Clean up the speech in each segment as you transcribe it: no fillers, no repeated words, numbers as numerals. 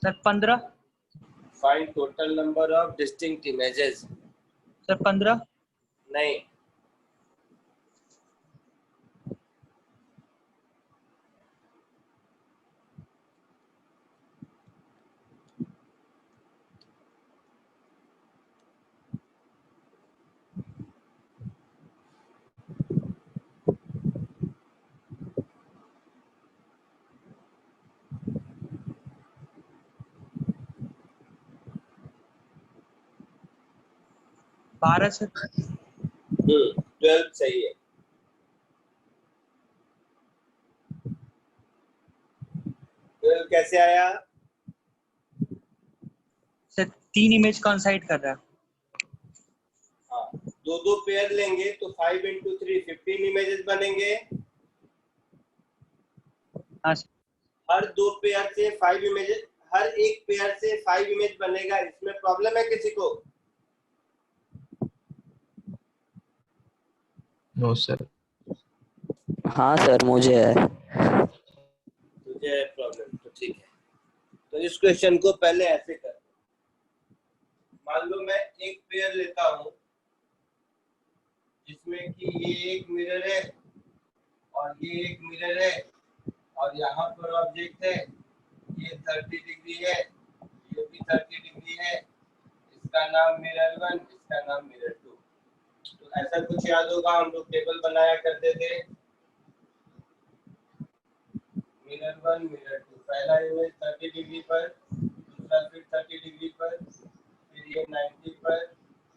Sir 15। Find total number of distinct images. Sir 15। नहीं, बारह sir. 12 सही है। कैसे आया? सर 3 इमेज कॉन्साइड कर रहा है। हाँ, दो दो पेयर लेंगे तो 5 into 3 15 इमेजेस बनेंगे। हाँ सर। हर दो पेयर से 5 इमेजेस, हर एक पेयर से 5 इमेज बनेगा। इसमें प्रॉब्लम है किसी को? No sir. हाँ सर मुझे है। तुझे प्रॉब्लम तो ठीक है। तो इस क्वेश्चन को पहले ऐसे कर, मान लो मैं एक पेयर लेता हूं जिसमें कि ये एक मिरर है और ये एक मिरर है और यहाँ पर ऑब्जेक्ट है, ये 30 डिग्री है, ये भी 30 डिग्री है। इसका नाम मिरर 1, इसका नाम मिरर 2। तो ऐसा कुछ याद होगा, हम लोग टेबल बनाया करते थे। मिरर 1 मिरर 2, पहला इमेज 30 डिग्री पर, दूसरा फिर 30 डिग्री पर, फिर ये 90 पर,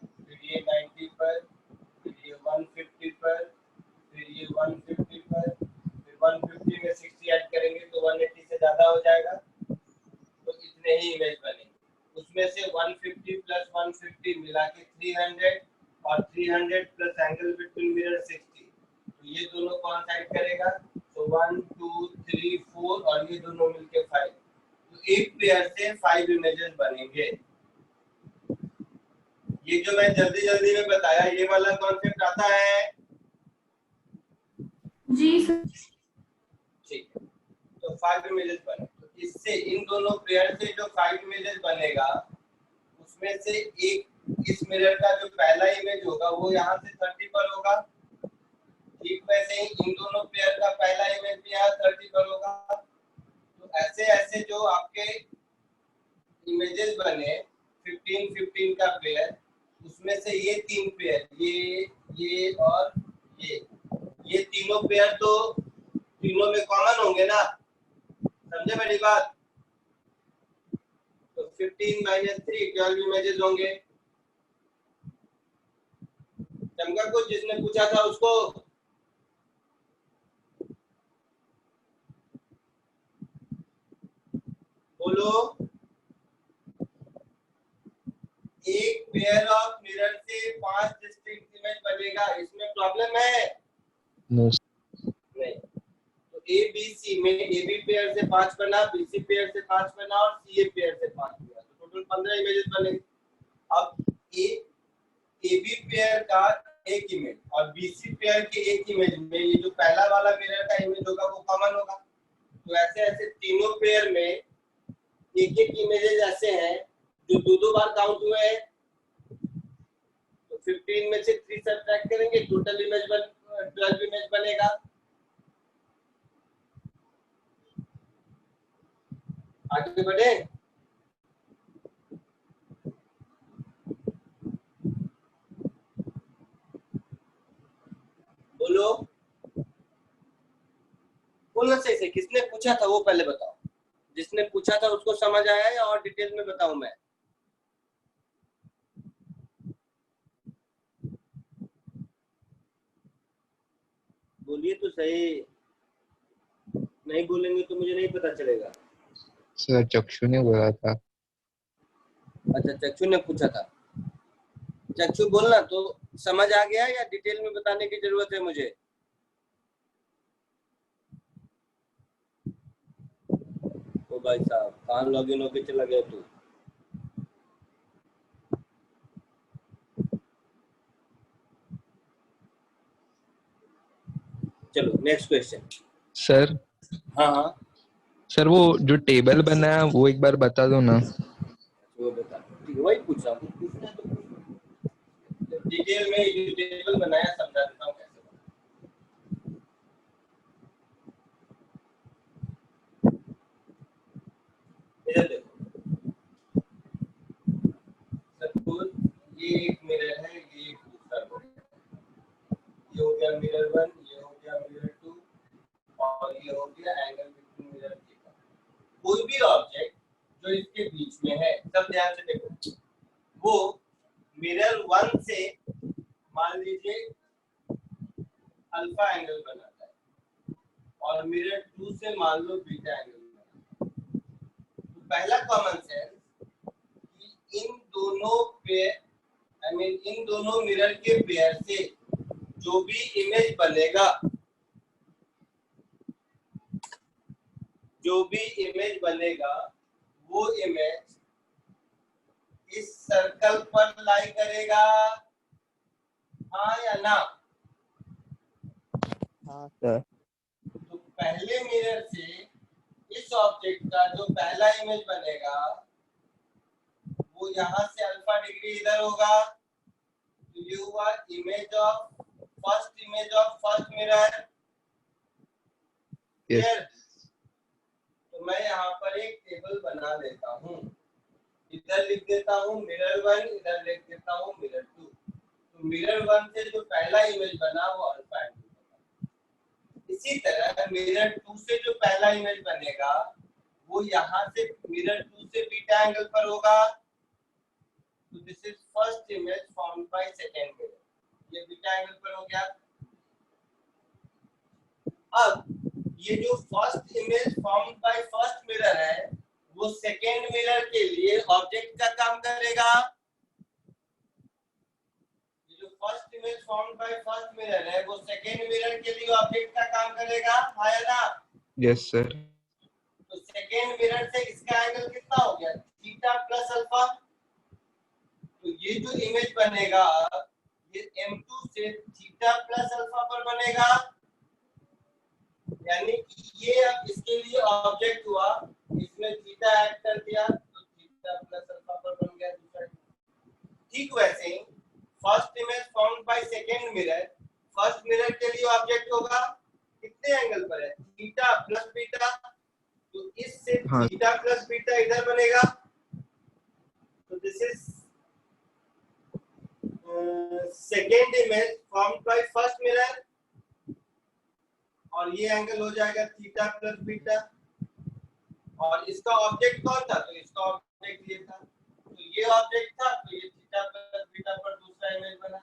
फिर ये 90 पर, फिर ये 150 पर, फिर ये 150 पर, फिर 150 में 60 ऐड करेंगे तो 180 से ज्यादा हो जाएगा। तो इतने ही इमेज बनेंगे। उसमें से 150 प्लस 150 मिला के 300 और 300 प्लस एंगल बिटवीन मिरर 60। तो ये दोनों कौन साइड करेगा? तो 1 2 3 4 और ये दोनों मिलके 5। तो एक पेयर से 5 इमेजेस बनेंगे। ये जो मैं जल्दी जल्दी में बताया, ये वाला कॉन्सेप्ट आता है? जी सर। ठीक है, तो 5 इमेजेस बने। तो इससे इन दोनों पेयर से जो 5 इमेजेस बनेगा उसमें से एक, इस मिरर का जो पहला इमेज होगा वो यहाँ से 30 पर होगा। ठीक वैसे ही इन दोनों पेयर का पहला इमेज भी यहाँ 30 पर होगा। तो ऐसे ऐसे जो आपके इमेजेस बने 15 15 का पेयर, उसमें से ये 3 पेयर, ये और ये तीनों पेयर तो तीनों में कॉमन होंगे ना, समझे मेरी बात? तो 15 माइनस 3 12 इमेजेस होंगे। चमका कुछ जिसने पूछा था उसको? बोलो। एक पेयर ऑफ मिरर से 5 डिस्टिंक्ट इमेज बनेगा, इसमें प्रॉब्लम है? नो नहीं। तो ए बी सी में ए बी पेयर से 5 बना, बी सी पेयर से 5 बना और सी ए पेयर से 5 बना, तो टोटल 15 इमेजेस बनेंगे। अब ए बी पेयर का एक इमेज और बी सी पेयर के एक इमेज में ये जो पहला वाला मिरर का इमेज होगा वो कॉमन होगा। तो ऐसे ऐसे तीनों पेयर में एक एक इमेजेस ऐसे हैं जो दो दो बार काउंट हुए हैं। तो 15 में से 3 सब्ट्रैक्ट करेंगे, टोटल इमेज 12 इमेज बनेगा। आगे बढ़े। बोलो बोलो सही से, किसने पूछा था वो पहले बताओ। जिसने पूछा था उसको समझ आया या और डिटेल में बताऊं मैं? बोलिए तो सही, नहीं बोलेंगे तो मुझे नहीं पता चलेगा। सर, चक्षु ने बोला था। अच्छा, चक्षु ने पूछा था। चक्षु बोलना तो समझ आ गया या डिटेल में बताने की जरूरत है मुझे? ओ भाई साहब, कहाँ लॉगिन होके चला गया तू? चलो नेक्स्ट क्वेश्चन। सर, हाँ हाँ सर वो जो टेबल बना है वो एक बार बता दो ना। वो बता, ठीक है, वही पूछ रहा हूँ, पूछना है तो पूछ। डिटेल में ये जो टेबल बनाया समझा देता हूँ कैसे बनाया। इधर देखो, सपोज ये एक मिरर है, ये एक दूसरा मिरर है। ये हो गया मिरर 1, ये हो गया मिरर 2 और ये हो गया एंगल बिटवीन मिरर थीटा। कोई भी ऑब्जेक्ट जो इसके बीच में है, सब ध्यान से देखो, वो मिरर 1 से मान लीजिए अल्फा एंगल बनाता है और मिरर 2 से मान लो बीटा एंगल बनाता है। तो पहला कॉमन सेंस कि इन दोनों पेयर, इन दोनों मिरर के पेयर से जो भी इमेज बनेगा, जो भी इमेज बनेगा वो इमेज इस सर्कल पर लाई करेगा, हाँ या ना? हाँ सर। तो पहले मिरर से इस ऑब्जेक्ट का जो पहला इमेज बनेगा वो यहाँ से अल्फा डिग्री इधर होगा, तो ये हुआ image of first mirror. Clear? तो मैं यहाँ पर एक टेबल बना लेता हूँ, इधर लिख देता हूँ मिरर 1, इधर लिख देता हूँ मिरर 2। तो मिरर 1 से जो पहला इमेज बना वो अल्फा एंगल बना। इसी तरह मिरर 2 से जो पहला इमेज बनेगा वो यहाँ से मिरर 2 से बीटा एंगल पर होगा। तो this is first image formed by second mirror, ये बीटा एंगल पर हो गया। अब ये जो first image formed by first mirror है वो सेकेंड मिरर के लिए ऑब्जेक्ट का काम करेगा। ये जो first image formed by first mirror है वो सेकेंड मिरर के लिए ऑब्जेक्ट का काम करेगा, हाँ या ना? Yes sir. तो सेकेंड मिरर से इसका एंगल कितना हो गया, थीटा प्लस अल्फा। तो ये जो इमेज बनेगा ये M2 से थीटा प्लस अल्फा पर बनेगा, यानी कि ये अब इसके लिए ऑब्जेक्ट हुआ, इसमें थीटा ऐड कर दिया तो थीटा प्लस अल्फा पर बन गया दूसरा। ठीक वैसे ही first image formed by second mirror, first mirror के लिए ऑब्जेक्ट होगा कितने एंगल पर है, थीटा प्लस बीटा। तो इससे हाँ। थीटा प्लस बीटा इधर बनेगा। तो this is second image formed by first mirror और ये एंगल हो जाएगा थीटा प्लस बीटा। और इसका ऑब्जेक्ट कौन था, तो इसका ऑब्जेक्ट ये था, तो ये ऑब्जेक्ट था, तो ये थीटा प्लस बीटा पर दूसरा इमेज बना।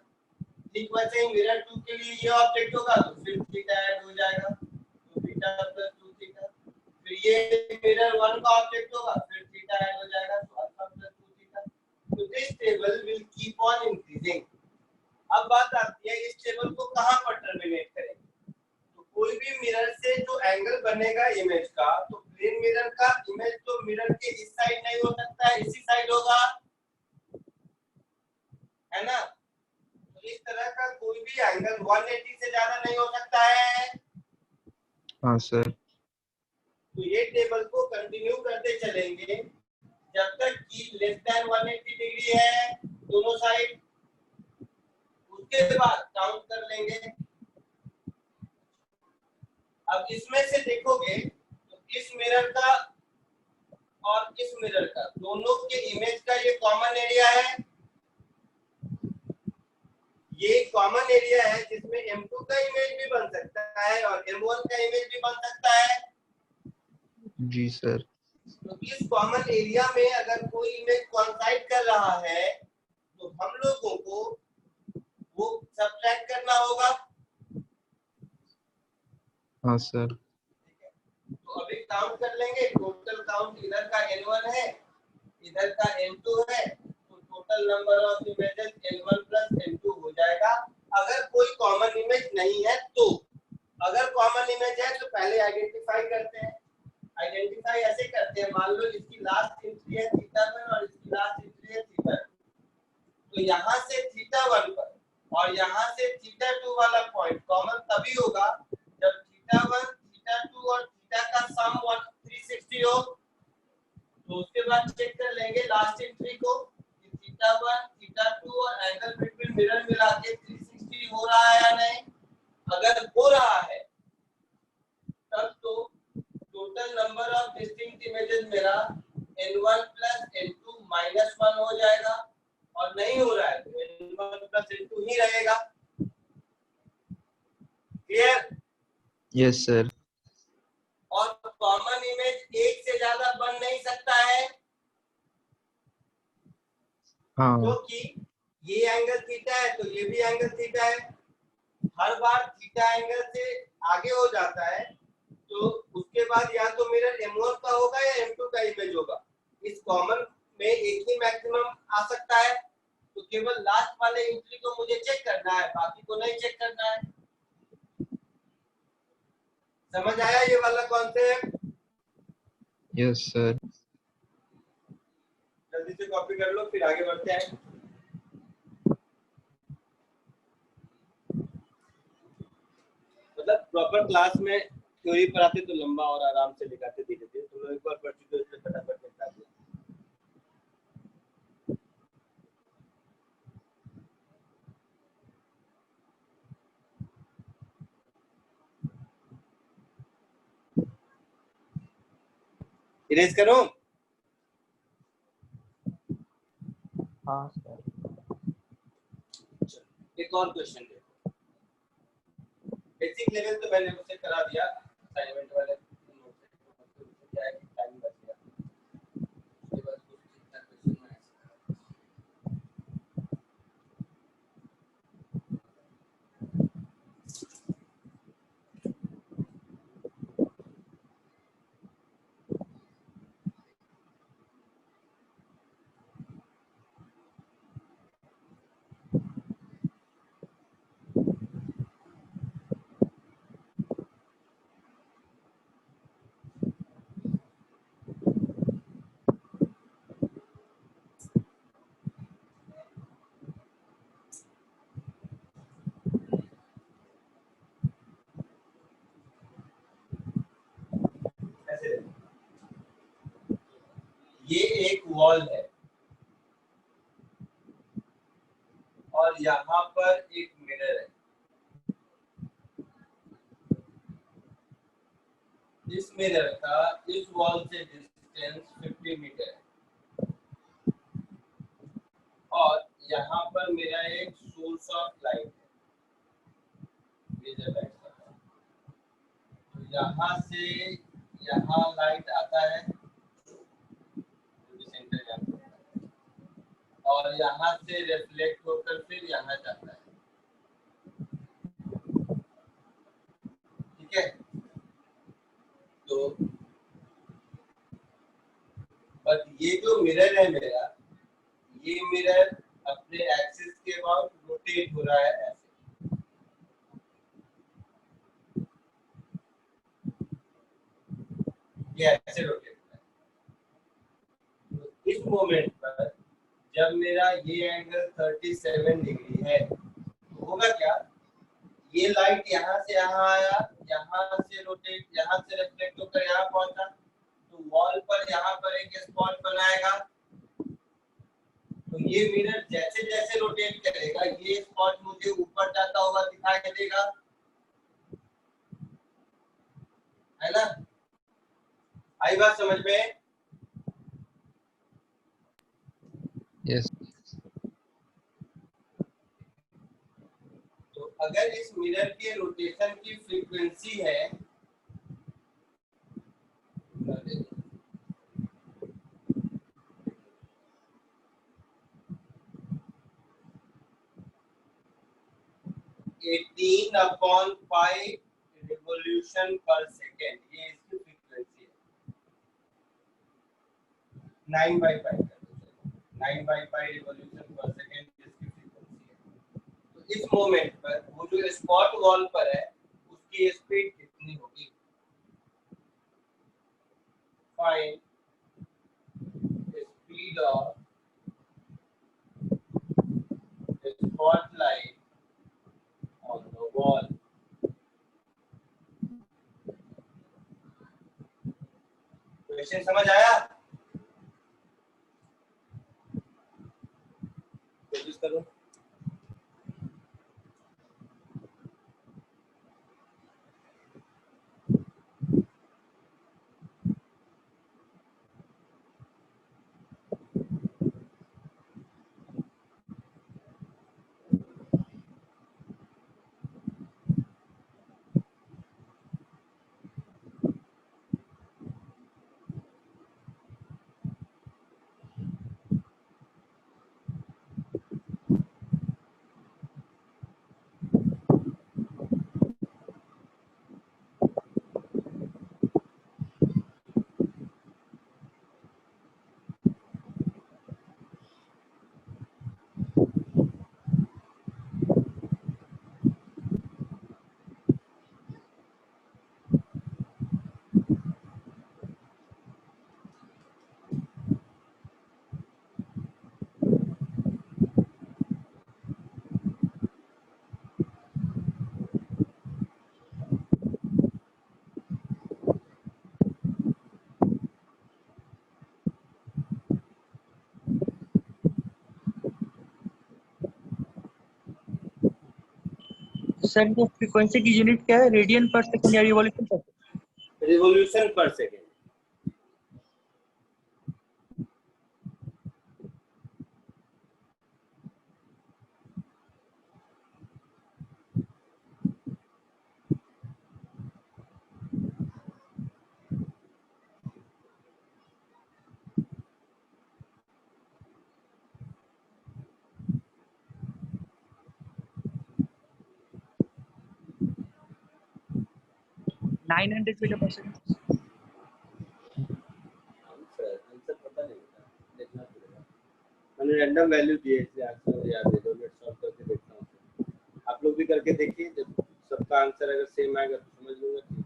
ठीक वैसे ही मिरर 2 के लिए ये ऑब्जेक्ट होगा तो फिर थीटा ऐड हो जाएगा, तो बीटा प्लस 2 थीटा। फिर ये मिरर 1 का ऑब्जेक्ट होगा, फिर थीटा ऐड हो जाएगा, तो अल्फा प्लस 2 थीटा। तो this table will keep on increasing. अब बात आती है इस टेबल को कहां पर टर्मिनेट करेंगे। तो कोई भी मिरर से जो एंगल बनेगा इमेज का, तो प्लेन मिरर का इमेज तो मिरर के इस साइड नहीं हो सकता है, इसी साइड होगा, है ना? तो इस तरह का कोई भी एंगल 180 से ज्यादा नहीं हो सकता है। हाँ सर। तो ये टेबल को कंटिन्यू करते चलेंगे जब तक कि लेस देन 180 डिग्री है दोनों साइड, उसके बाद काउंट कर लेंगे। अब इसमें से देखोगे तो इस मिरर का और इस मिरर का दोनों के इमेज का ये कॉमन एरिया है, ये कॉमन एरिया है जिसमें M2 का इमेज भी बन सकता है और M1 का इमेज भी बन सकता है। जी सर। तो इस कॉमन एरिया में अगर कोई इमेज कोइंसाइड कर रहा है तो हम लोगों को वो सब्ट्रैक्ट करना होगा। हाँ सर। तो अभी काउंट कर लेंगे, टोटल काउंट इधर का N1 है, इधर का N2 है, तो total number of images N1 plus N2 हो जाएगा। अगर कोई कॉमन इमेज नहीं है तो, अगर कॉमन इमेज है तो पहले आइडेंटिफाई करते हैं। आइडेंटिफाई ऐसे करते हैं, मान लो इसकी लास्ट एंट्री है थीटा1 और इसकी लास्ट एंट्री है थीटा2, तो यहाँ से थीटा1 पर और यहाँ से थीटा2 वाला पॉइंट कॉमन तभी होगा जब थीटा1, थीटा2 और थीटा का सम 360 तो उसके बाद चेक कर लेंगे लास्ट एंट्री को कि थीटा 1 थीटा 2 और एंगल बिटवीन मिरर मिला के 360 हो रहा है या नहीं। अगर हो रहा है तब तो total number of distinct images मेरा n1 plus n2 minus 1 हो जाएगा, और नहीं हो रहा है तो n1 plus n2 ही रहेगा। क्लियर? Yes sir. और कॉमन इमेज एक से ज्यादा बन नहीं सकता है, हाँ क्योंकि ये एंगल थीटा है तो ये भी एंगल थीटा है। हर बार थीटा एंगल से आगे हो जाता है तो उसके बाद या तो मिरर M1 का होगा या M2 का इमेज होगा। इस कॉमन में एक ही मैक्सिमम आ सकता है, तो केवल लास्ट वाले एंट्री को मुझे चेक करना है, बाकी को नहीं चेक करना है। समझ आया ये वाला कॉन्सेप्ट? Yes sir. जल्दी से कॉपी कर लो फिर आगे बढ़ते हैं। मतलब प्रॉपर क्लास में थ्योरी पढ़ाते तो लंबा और आराम से लिखाते धीरे धीरे, तुम लोग एक बार पढ़ चुके हो इसलिए फटाफट निपटा दिया। इरेज करूं? हाँ सर। एक और क्वेश्चन देखो। बेसिक लेवल तो मैंने उससे करा दिया असाइनमेंट वाले नोट से, तो क्या है कि टाइम बच गया। उसके बाद कुछ इतना क्वेश्चन में ऐसे ये एक वॉल है और यहाँ पर एक मिरर है। इस मिरर का इस वॉल से डिस्टेंस 50 मीटर है और यहाँ पर मेरा एक सोर्स ऑफ लाइट है, लेजर लाइट का। तो यहाँ से यहाँ लाइट आता है, सेंटर यहाँ पे होता है, और यहाँ से रिफ्लेक्ट होकर फिर यहाँ जाता है। ठीक है? तो बट ये जो मिरर है मेरा, ये मिरर अपने एक्सिस के अबाउट रोटेट हो रहा है ऐसे। ये ऐसे रोटेट हो रहा है। तो इस मोमेंट पर जब मेरा ये एंगल 37 डिग्री है तो होगा क्या, ये लाइट यहाँ से यहाँ आया, यहाँ से रोटेट, यहाँ से रिफ्लेक्ट होकर यहाँ पहुंचा, तो वॉल पर यहाँ पर एक स्पॉट बनाएगा। तो ये मिरर जैसे जैसे रोटेट करेगा ये स्पॉट मुझे ऊपर जाता हुआ दिखाई देगा, है ना? आई बात समझ में? यस तो अगर इस मिरर के रोटेशन की फ्रीक्वेंसी है 18/5 रिवॉल्यूशन पर सेकेंड, ये इसकी फ्रीक्वेंसी है। 9/5 9/5 रिवॉल्यूशन पर सेकेंड इसकी फ्रीक्वेंसी है। तो इस मोमेंट पर वो जो स्पॉट वॉल पर है उसकी स्पीड कितनी होगी? Find speed of spotlight on the wall. Question समझ आया? करो। सर ये फ्रीक्वेंसी की यूनिट क्या है? रेडियन पर सेकंड या रिवॉल्यूशन पर सेकंड? रिवॉल्यूशन पर सेकेंड। नाइन 900 मीटर पर सेकंड। आंसर पता नहीं होता, देखना पड़ेगा। मैंने रैंडम वैल्यू दिए इसलिए आंसर याद है। 2 मिनट सॉल्व करके देखता हूँ। आप लोग भी करके देखिए, जब सबका आंसर अगर सेम आएगा तो समझ लूंगा ठीक है।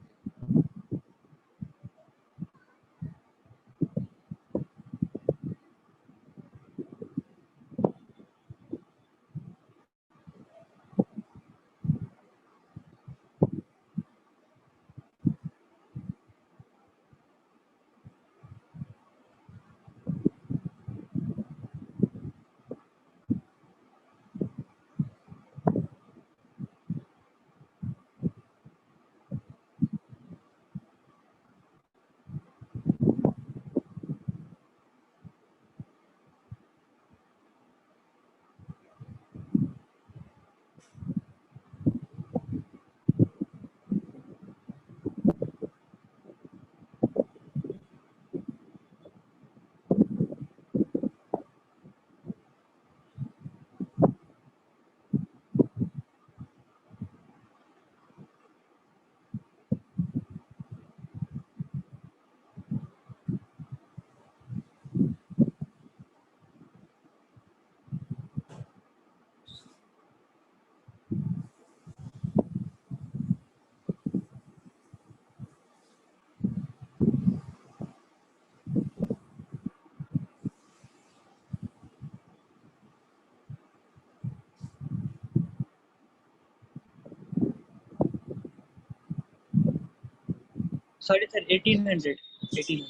Sorry sir 1800। 1800।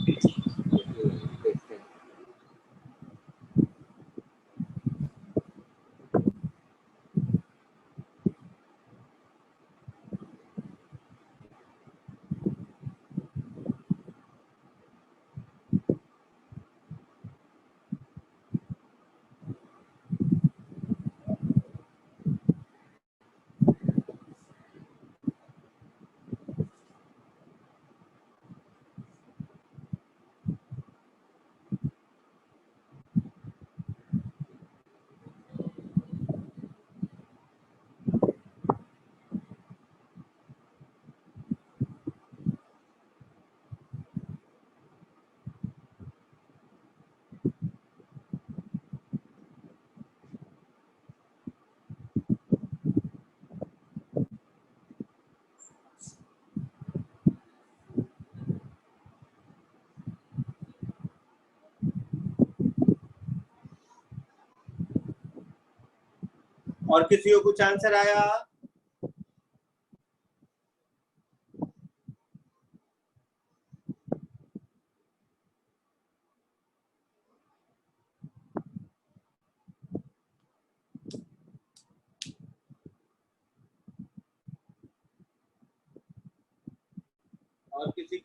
देखते हैं। और किसी को कुछ आंसर आया?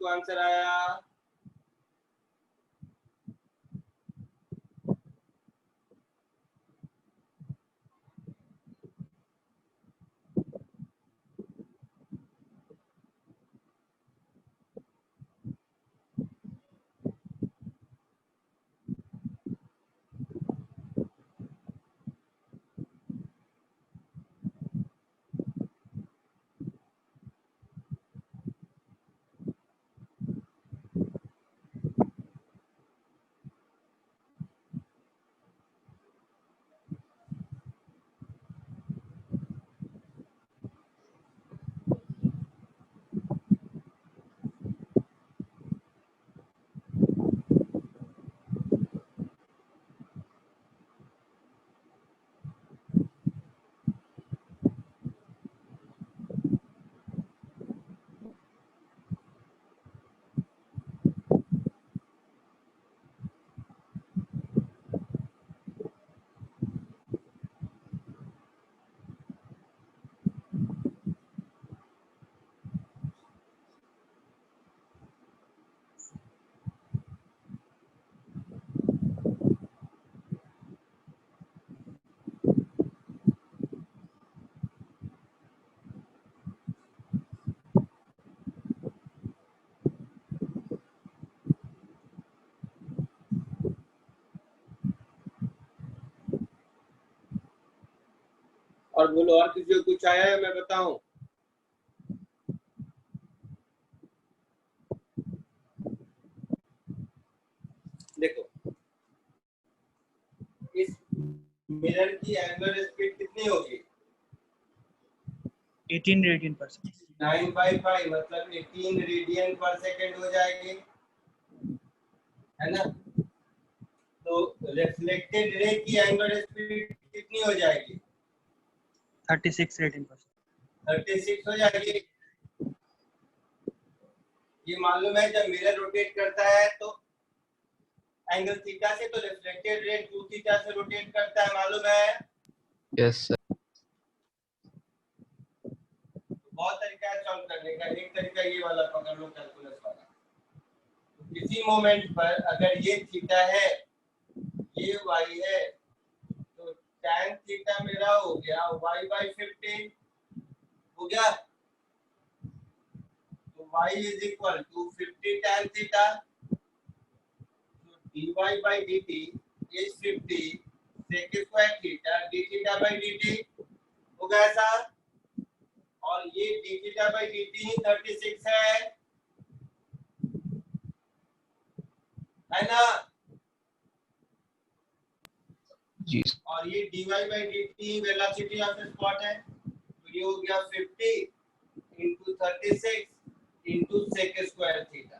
को आंसर आया? और बोलो, और किसी को कुछ आया है मैं बताऊं? देखो, इस मिरर की एंगुलर स्पीड कितनी होगी? 18 रेडियन पर सेकंड। 9/5 मतलब 18 रेडियन पर सेकेंड हो जाएगी, है ना? तो रिफ्लेक्टेड रे की एंगुलर स्पीड कितनी हो जाएगी? 36 रेडियन पर सेकंड। 36 हो जाएगी। ये मालूम है जब मिरर रोटेट करता है तो एंगल थीटा से, तो रिफ्लेक्टेड रे 2 थीटा से रोटेट करता है, मालूम है? Yes, sir. बहुत तरीका है सॉल्व करने का। एक तरीका ये वाला पकड़ लो, कैलकुलस वाला। तो किसी मोमेंट पर अगर ये थीटा है, ये वाई है, तो tan थीटा मेरा हो गया y/15 हो गया। तो y is equal to 50 tan theta, तो dy/dt is 50 sec square theta d theta by dt हो गया ऐसा। और ये d थीटा बाय dt ही 36 है ना? जी और ये dy by dt velocity of spot है, तो ये हो गया 50 into 36 into sec square theta.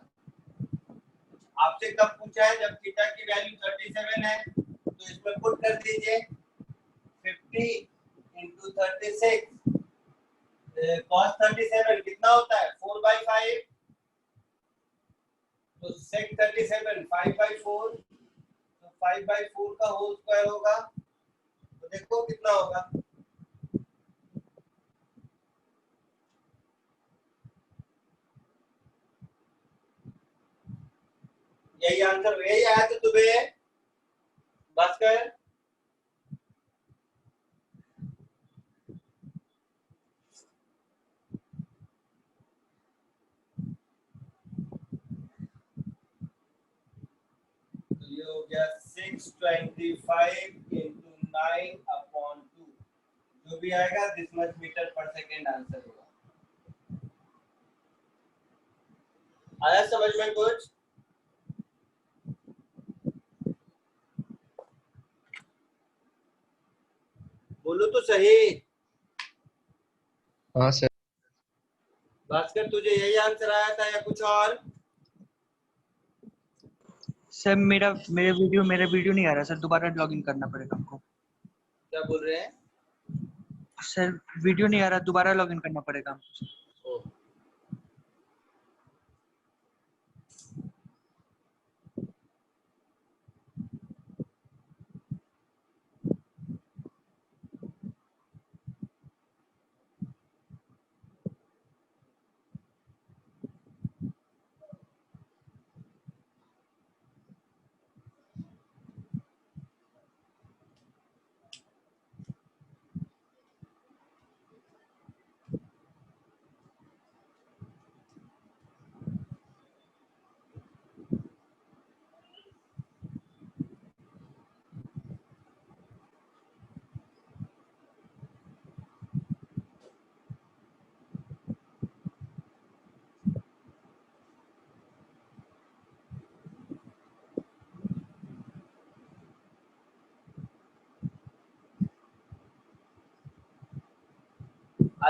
आपसे कब पूछा है? जब थीटा की वैल्यू 37 है, तो इसमें पुट कर दीजिए 50 into 36 cos 37 कितना होता है? 4/5। तो sec 37 5/4, तो 5/4 का होल स्क्वायर होगा। तो देखो कितना होगा। यही आंसर, यही आया तो तुम्हें भास्कर? तो ये हो गया 625 into 9/2, जो भी आएगा दिस मच मीटर पर सेकेंड आंसर होगा। आया समझ में कुछ? बोलो तो सही। हाँ सर। भास्कर, तुझे यही आंसर आया था या कुछ और? सर मेरे वीडियो नहीं आ रहा सर, दोबारा लॉगिन करना पड़ेगा हमको। क्या बोल रहे हैं? सर वीडियो नहीं आ रहा, दोबारा लॉगिन करना पड़ेगा हमको। ओ,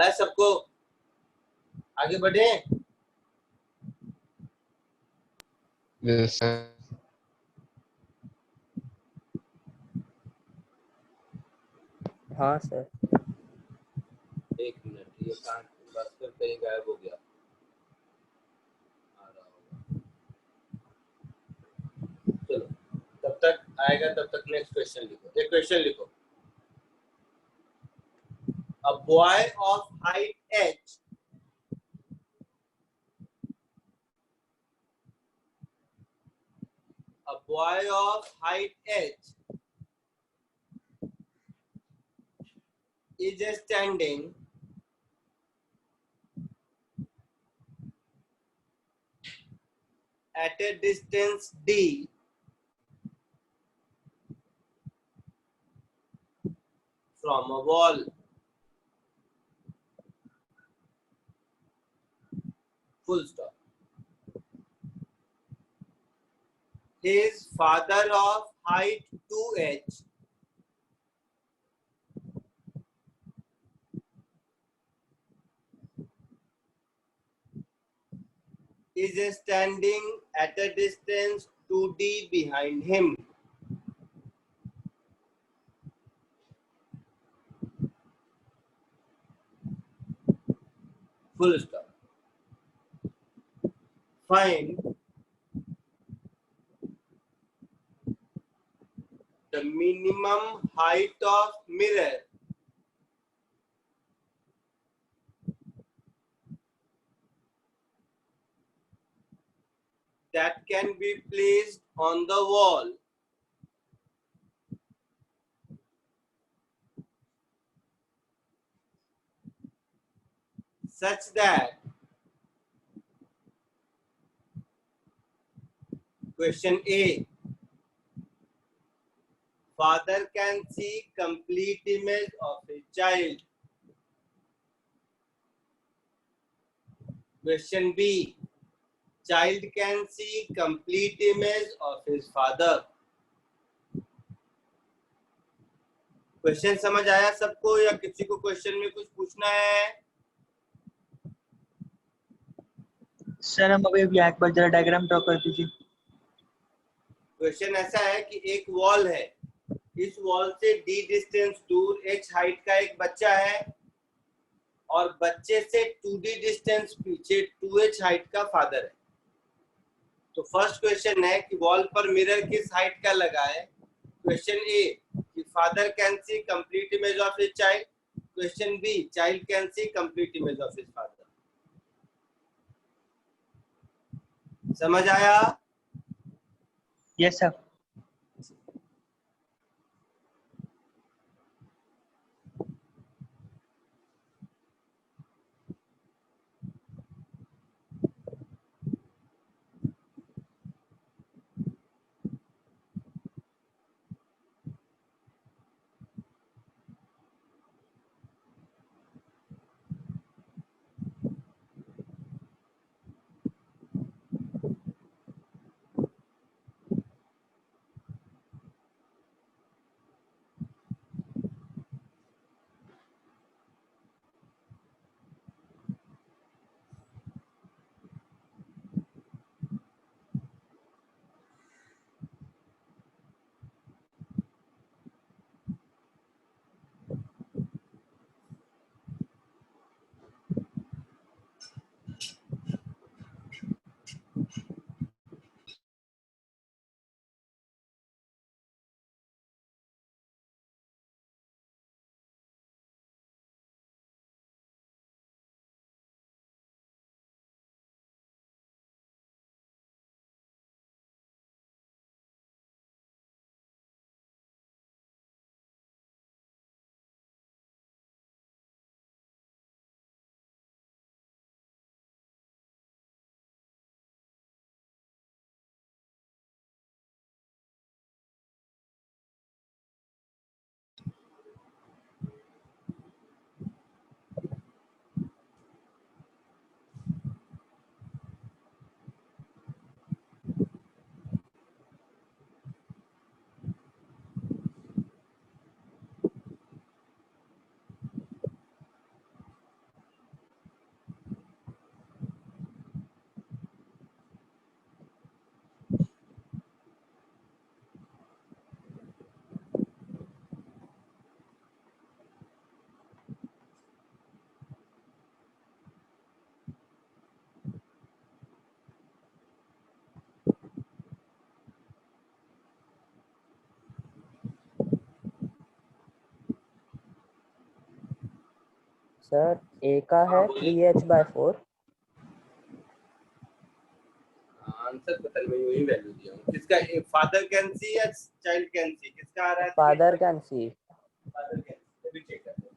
आया सबको? आगे बढ़े? Yes, sir. हाँ सर। एक मिनट, ये कहाँ बस फिर कहीं गायब हो गया। आ रहा होगा, चलो तब तक आएगा, तब तक नेक्स्ट क्वेश्चन लिखो। एक क्वेश्चन लिखो। A boy of height h a boy of height h is standing at a distance d from a wall. Full stop. His father of height 2h is standing at a distance 2d behind him. Full stop. Find the minimum height of mirror that can be placed on the wall such that question A, father can see complete image of his child. Question B, child can see complete image of his father. Question समझ आया सबको या किसी को question में कुछ पूछना है? सर हम अभी एक बार जरा डायग्राम ड्रॉ कर दीजिए। क्वेश्चन ऐसा है कि एक वॉल है, इस वॉल से d डिस्टेंस दूर h हाइट का एक बच्चा है और बच्चे से 2d डिस्टेंस पीछे 2h हाइट का फादर है। तो फर्स्ट क्वेश्चन है कि वॉल पर मिरर किस हाइट का लगा है। क्वेश्चन ए कि father can see complete image of his child. Question B child can see complete image of his father. समझ आया? Yes sir. सर ए का है 3h/4। आंसर पता नहीं, मैं यही वैल्यू दिया हूँ। किसका? फादर कैन सी या चाइल्ड कैन सी? किसका आ रहा है? Father can see. Father can see. अभी चेक करते हैं।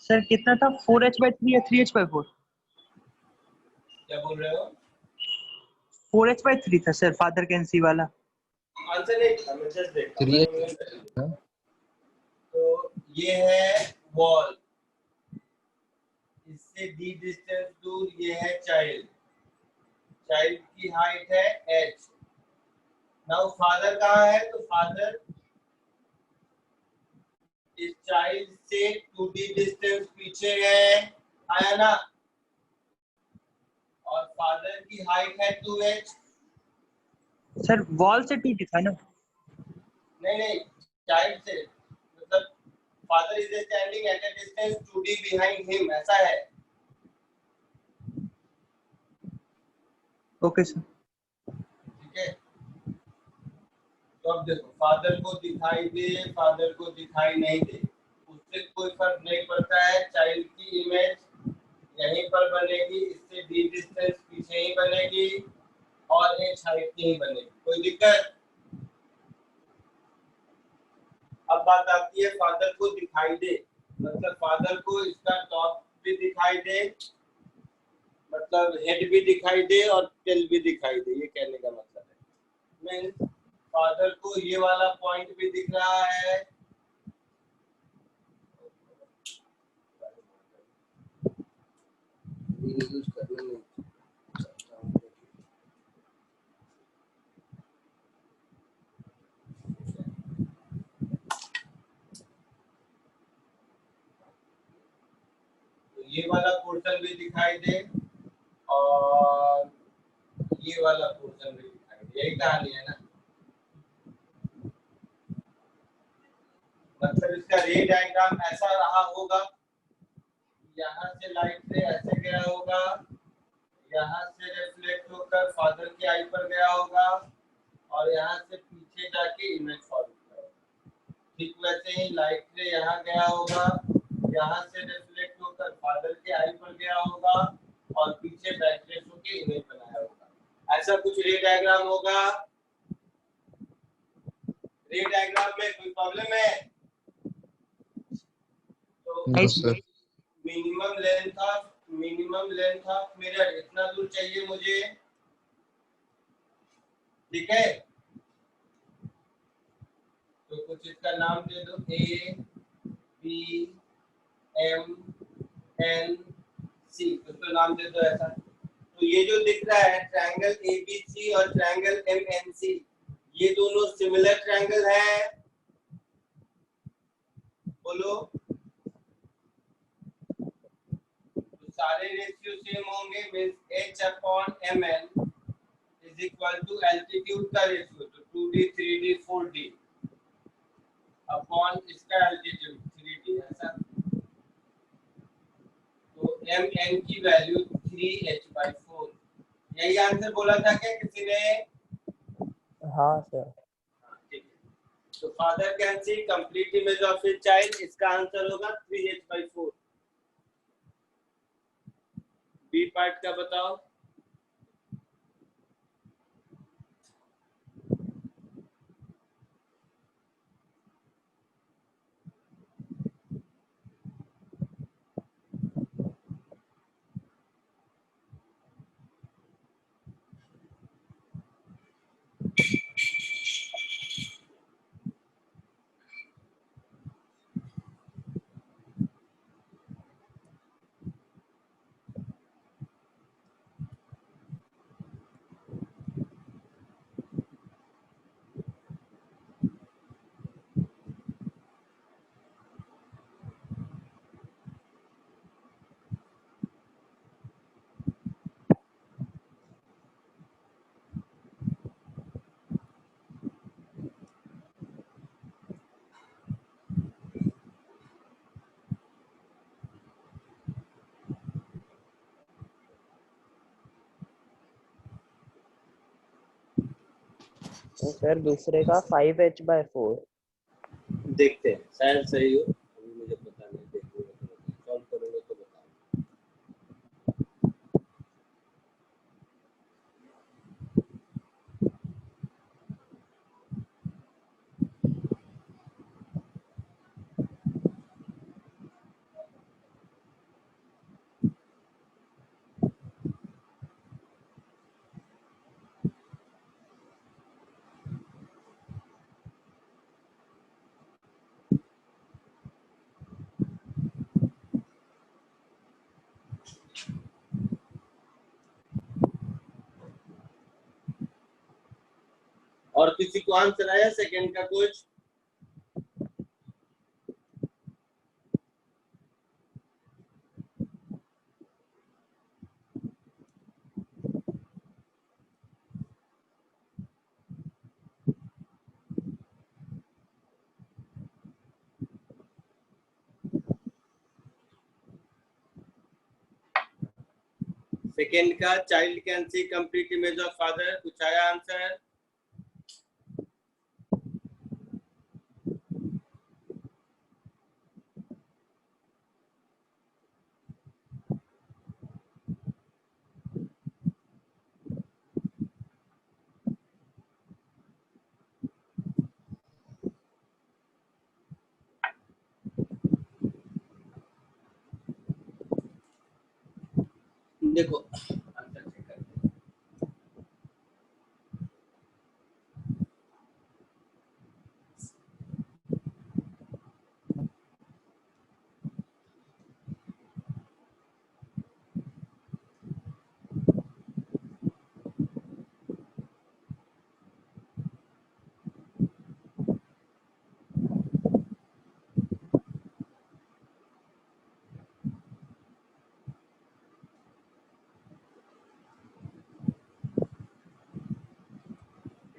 सर कितना था, 4h/3 या 3h/4? क्या बोल रहे हो? 4h/3 था सर, फादर कैन सी वाला। आंसर नहीं था, मैं जस्ट देखा। 3h। तो ये है वॉल, इससे डी डिस्टेंस दूर ये है चाइल्ड। चाइल्ड की हाइट है h। नाउ फादर कहाँ है? तो फादर इस चाइल्ड से 2d डिस्टेंस पीछे है, आया ना? और फादर की हाइट है 2h। सर वॉल से 2D था ना? नहीं नहीं, चाइल्ड से, मतलब father is standing at a distance 2d behind him, ऐसा है। Okay sir. ठीक है, तो अब देखो, फादर को दिखाई दे, फादर को दिखाई नहीं दे, उससे कोई फर्क नहीं पड़ता है। चाइल्ड की इमेज यहीं पर बनेगी, इससे डी डिस्टेंस पीछे ही बनेगी और एच हाइट की ही बनेगी। कोई दिक्कत? अब बात आती है फादर को दिखाई दे, मतलब फादर को इसका टॉप भी दिखाई दे, मतलब हेड भी दिखाई दे और टेल भी दिखाई दे, ये कहने का मतलब है। मींस फादर को ये वाला पॉइंट भी दिख रहा है, यूज करने में तो ये वाला पोर्शन भी दिखाई दे और ये वाला पोर्शन भी दिखाई दे, यही कहानी है ना। मतलब इसका रे डायग्राम ऐसा रहा होगा, यहाँ से लाइट से ऐसे गया होगा, यहाँ से रिफ्लेक्ट होकर फादर की आई पर गया होगा और यहाँ से पीछे जाके इमेज फॉलो किया। ठीक वैसे ही लाइट से यहाँ गया होगा, यहाँ से रिफ्लेक्ट होकर फादर के आई पर गया होगा और पीछे बैकट्रेस होकर इमेज बनाया होगा। ऐसा कुछ रे डायग्राम होगा। रे डायग्राम में कोई प्रॉब्लम है? तो नहीं sir. Minimum length of mirror इतना दूर चाहिए मुझे, ठीक है? तो कुछ इसका नाम दे दो, A B M N C, कुछ तो नाम दे दो ऐसा। तो ये जो दिख रहा है ट्रायंगल एबीसी और ट्रायंगल एमएनसी, ये दोनों सिमिलर ट्रायंगल है, बोलो। तो सारे रेशियो सेम होंगे, means h/mn is equal to altitude का रेशियो, तो 2d 3d 4d अपॉन इसका एल्टीट्यूड 3d, ऐसा। तो mn की वैल्यू 3h/4, यही आंसर बोला था क्या किसी ने? हाँ सर। ठीक है, तो father can see complete image of his child, इसका आंसर होगा 3h/4। बी पार्ट का बताओ। तो सर दूसरे का 5h/4। देखते हैं, शायद सही हो, अभी मुझे पता नहीं, देखूंगा तो सॉल्व करूंगा तो बताऊंगा। और किसी को आंसर आया सेकंड का कुछ? सेकंड का child can see complete image of father, कुछ आया आंसर? देखो आंसर चेक करते हैं।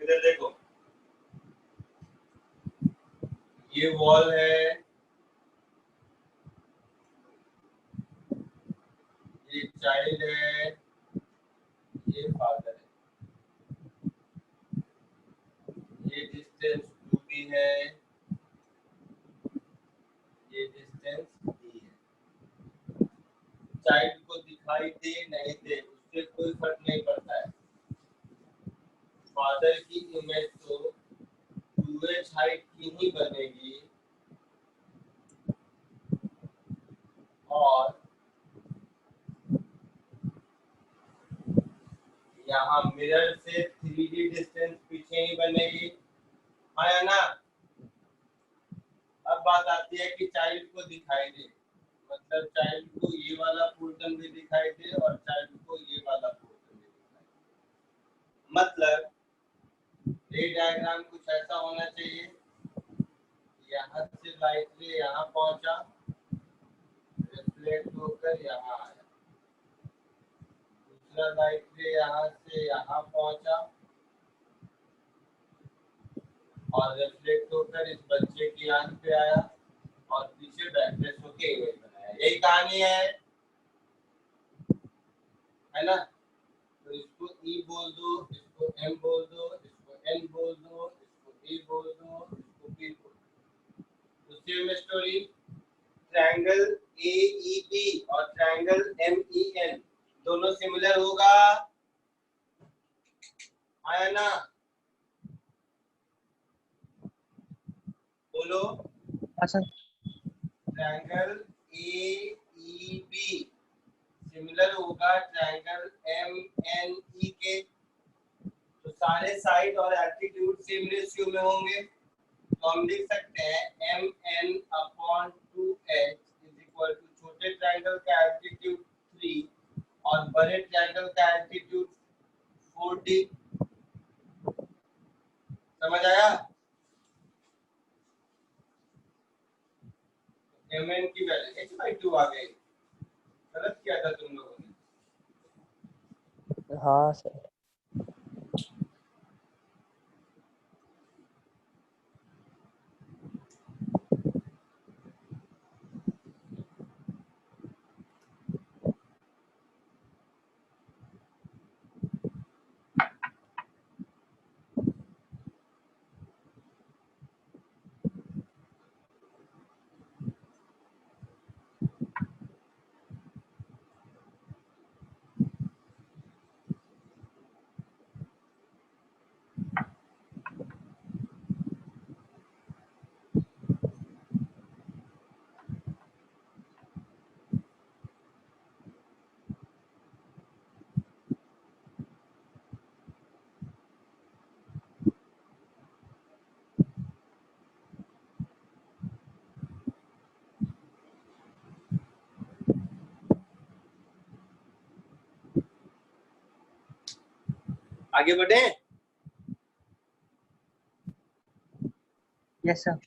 इधर देखो, ये वॉल है, ये चाइल्ड है, ये फादर है, ये डिस्टेंस 2D है, ये डिस्टेंस D है। चाइल्ड को दिखाई दे नहीं दे उससे कोई फर्क नहीं पड़ता है। फादर की इमेज तो 2h हाइट की ही बनेगी और यहाँ मिरर से 3D डिस्टेंस पीछे ही बनेगी, है ना? अब बात आती है कि चाइल्ड को दिखाई दे, मतलब चाइल्ड को ये वाला पोर्शन भी दिखाई दे और चाइल्ड को ये वाला पोर्शन भी दिखाई दे। मतलब ये डायग्राम कुछ ऐसा होना चाहिए, यहाँ से लाइट रे यहाँ पहुंचा, रिफ्लेक्ट होकर यहाँ आया, दूसरा लाइट रे यहाँ से यहाँ पहुंचा और रिफ्लेक्ट होकर इस बच्चे की आंख पे आया और पीछे बैकट्रेस होकर इमेज बनाया। यही कहानी है ना? तो इसको E बोल दो, इसको M बोल दो, इसको N बोल दो, इसको E बोल दो, इसको P बोल दो। तो सेम स्टोरी, ट्रायंगल AEB और ट्रायंगल MEN दोनों सिमिलर होगा, आया ना? बोलो। अच्छा ट्रायंगल AEB सिमिलर होगा ट्रायंगल MNE के, तो सारे साइड और एल्टीट्यूड सेम रेशियो में होंगे, तो हम लिख सकते हैं MN/2h छोटे ट्रायंगल का एल्टीट्यूड 3 और बड़े ट्रायंगल का एल्टीट्यूड 4D। समझ आया? MN की वैल्यू h/2 आ गई, गलत किया था तुम लोगों ने। हाँ सर। आगे बढ़े। Yes sir.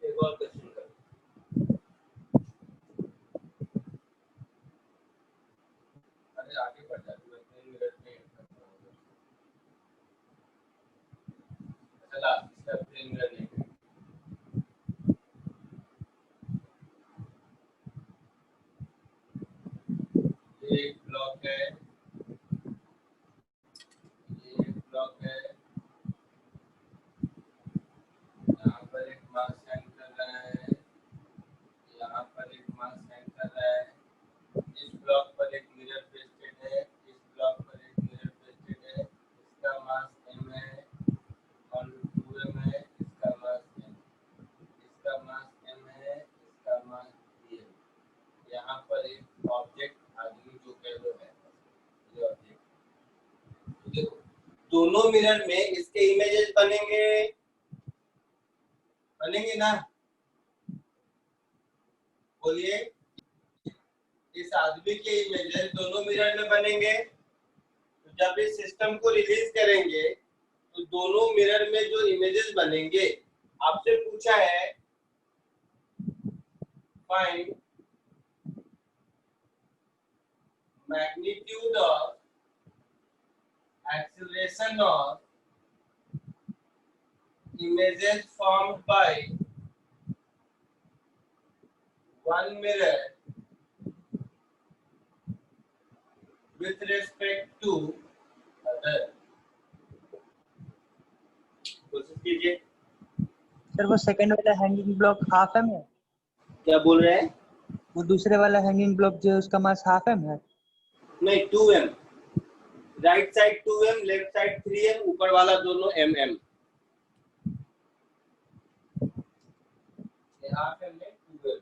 एक और क्वेश्चन करो। अरे आगे बढ़ जा, मैं 3 मिनट में करता हूँ। चला इसका 3 मिनट नहीं। एक ब्लॉक है, एक ब्लॉक है, यहाँ पर एक मास सेंड कर रहा है, यहाँ पर एक मास सेंड कर रहा है, इस ब्लॉक पर एक मिरर पेस्टेड है, इस ब्लॉक पर एक मिरर पेस्टेड है, इसका मास m है और 2m है, इसका मास m, इसका मास m है, इसका मास d है। यहाँ पर एक ऑब्जेक्ट आदमी जो कह लो है, ये ऑब्जेक्ट। देखो दोनों मिरर में इसके इमेजेस बनेंगे, बनेंगे ना? बोलिए। इस आदमी के इमेजेस दोनों मिरर में बनेंगे। तो जब इस सिस्टम को रिलीज करेंगे तो दोनों मिरर में जो इमेजेस बनेंगे, आपसे पूछा है find magnitude of acceleration of images formed by one mirror with respect to other। कोशिश कीजिए। सर वो सेकंड वाला हैंगिंग ब्लॉक हाफ एम है? क्या बोल रहे हैं? वो दूसरे वाला हैंगिंग ब्लॉक जो है उसका मास हाफ एम है? नहीं 2m, right side 2m, left side 3m, ऊपर वाला दोनों mm। हाफ एम में 2m।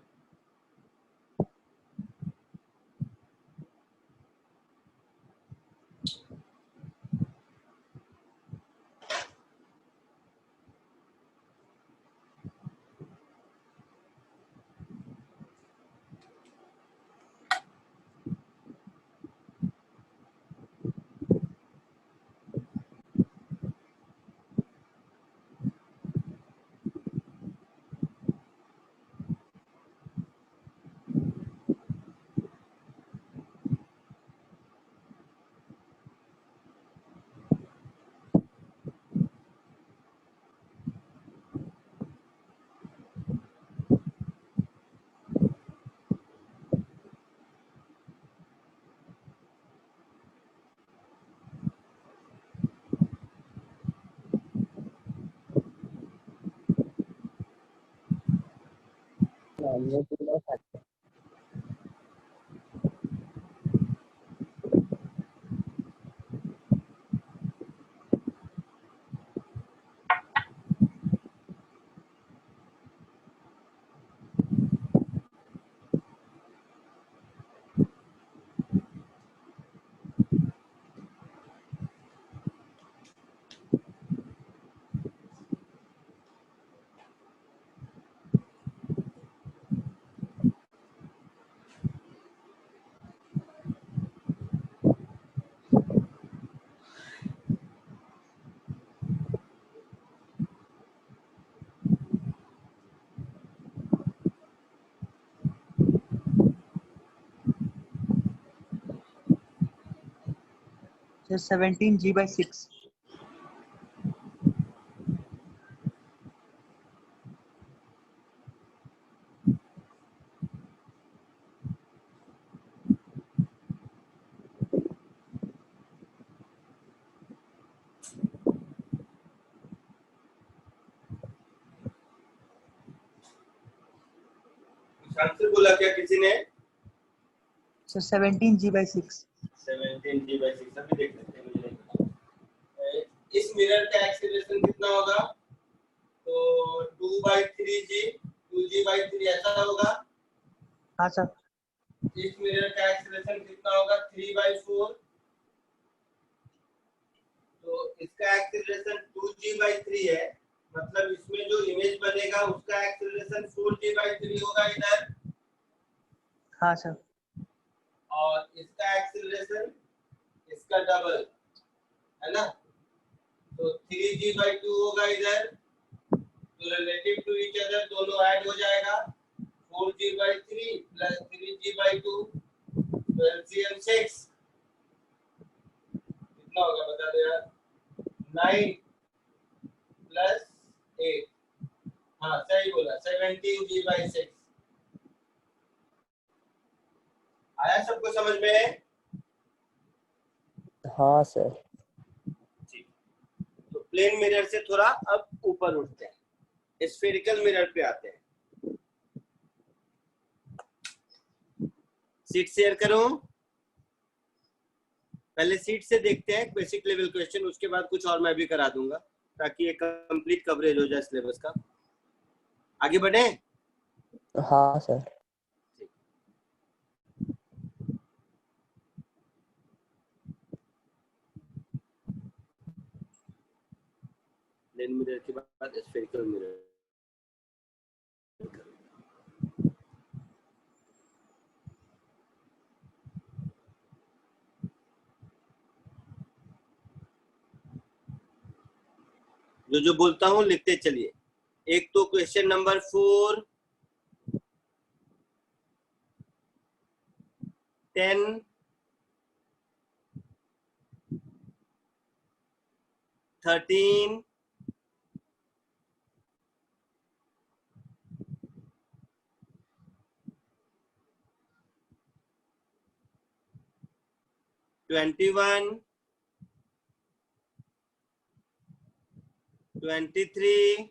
Sir 17g/6। आंसर बोला क्या किसी ने? Sir 17g/6। 17g/6 अभी देख लेते हैं, मुझे नहीं पता। इस मिरर का एक्सीलरेशन कितना होगा? तो 2/3g, 2g/3 ऐसा होगा। हाँ सर। इस मिरर का एक्सीलरेशन कितना होगा? 3/4। तो इसका एक्सीलरेशन 2g/3 है, मतलब इसमें जो इमेज बनेगा उसका एक्सीलरेशन 4g/3 होगा इधर, हाँ सर। और इसका एक्सीलरेशन इसका डबल है ना, तो 3g/2 होगा इधर, तो रिलेटिव टू ईच अदर दोनों ऐड हो जाएगा, 4g/3 प्लस 3g/2, तो एलसीएम 6 कितना होगा बता दो यार, 9 प्लस 8, हाँ सही बोला, 17g/6। आया सबको समझ में? हाँ सर। तो प्लेन मिरर से थोड़ा अब ऊपर उठते हैं, स्फेरिकल मिरर पे आते हैं। सीट शेयर करूं? पहले सीट से देखते हैं बेसिक लेवल क्वेश्चन, उसके बाद कुछ और मैं भी करा दूंगा ताकि एक कंप्लीट कवरेज हो जाए सिलेबस का। आगे बढ़े? हाँ सर। प्लेन मिरर के बाद स्फेरिकल मिरर। जो बोलता हूं लिखते चलिए। एक तो क्वेश्चन नंबर 4, 10, 13, 21, 23,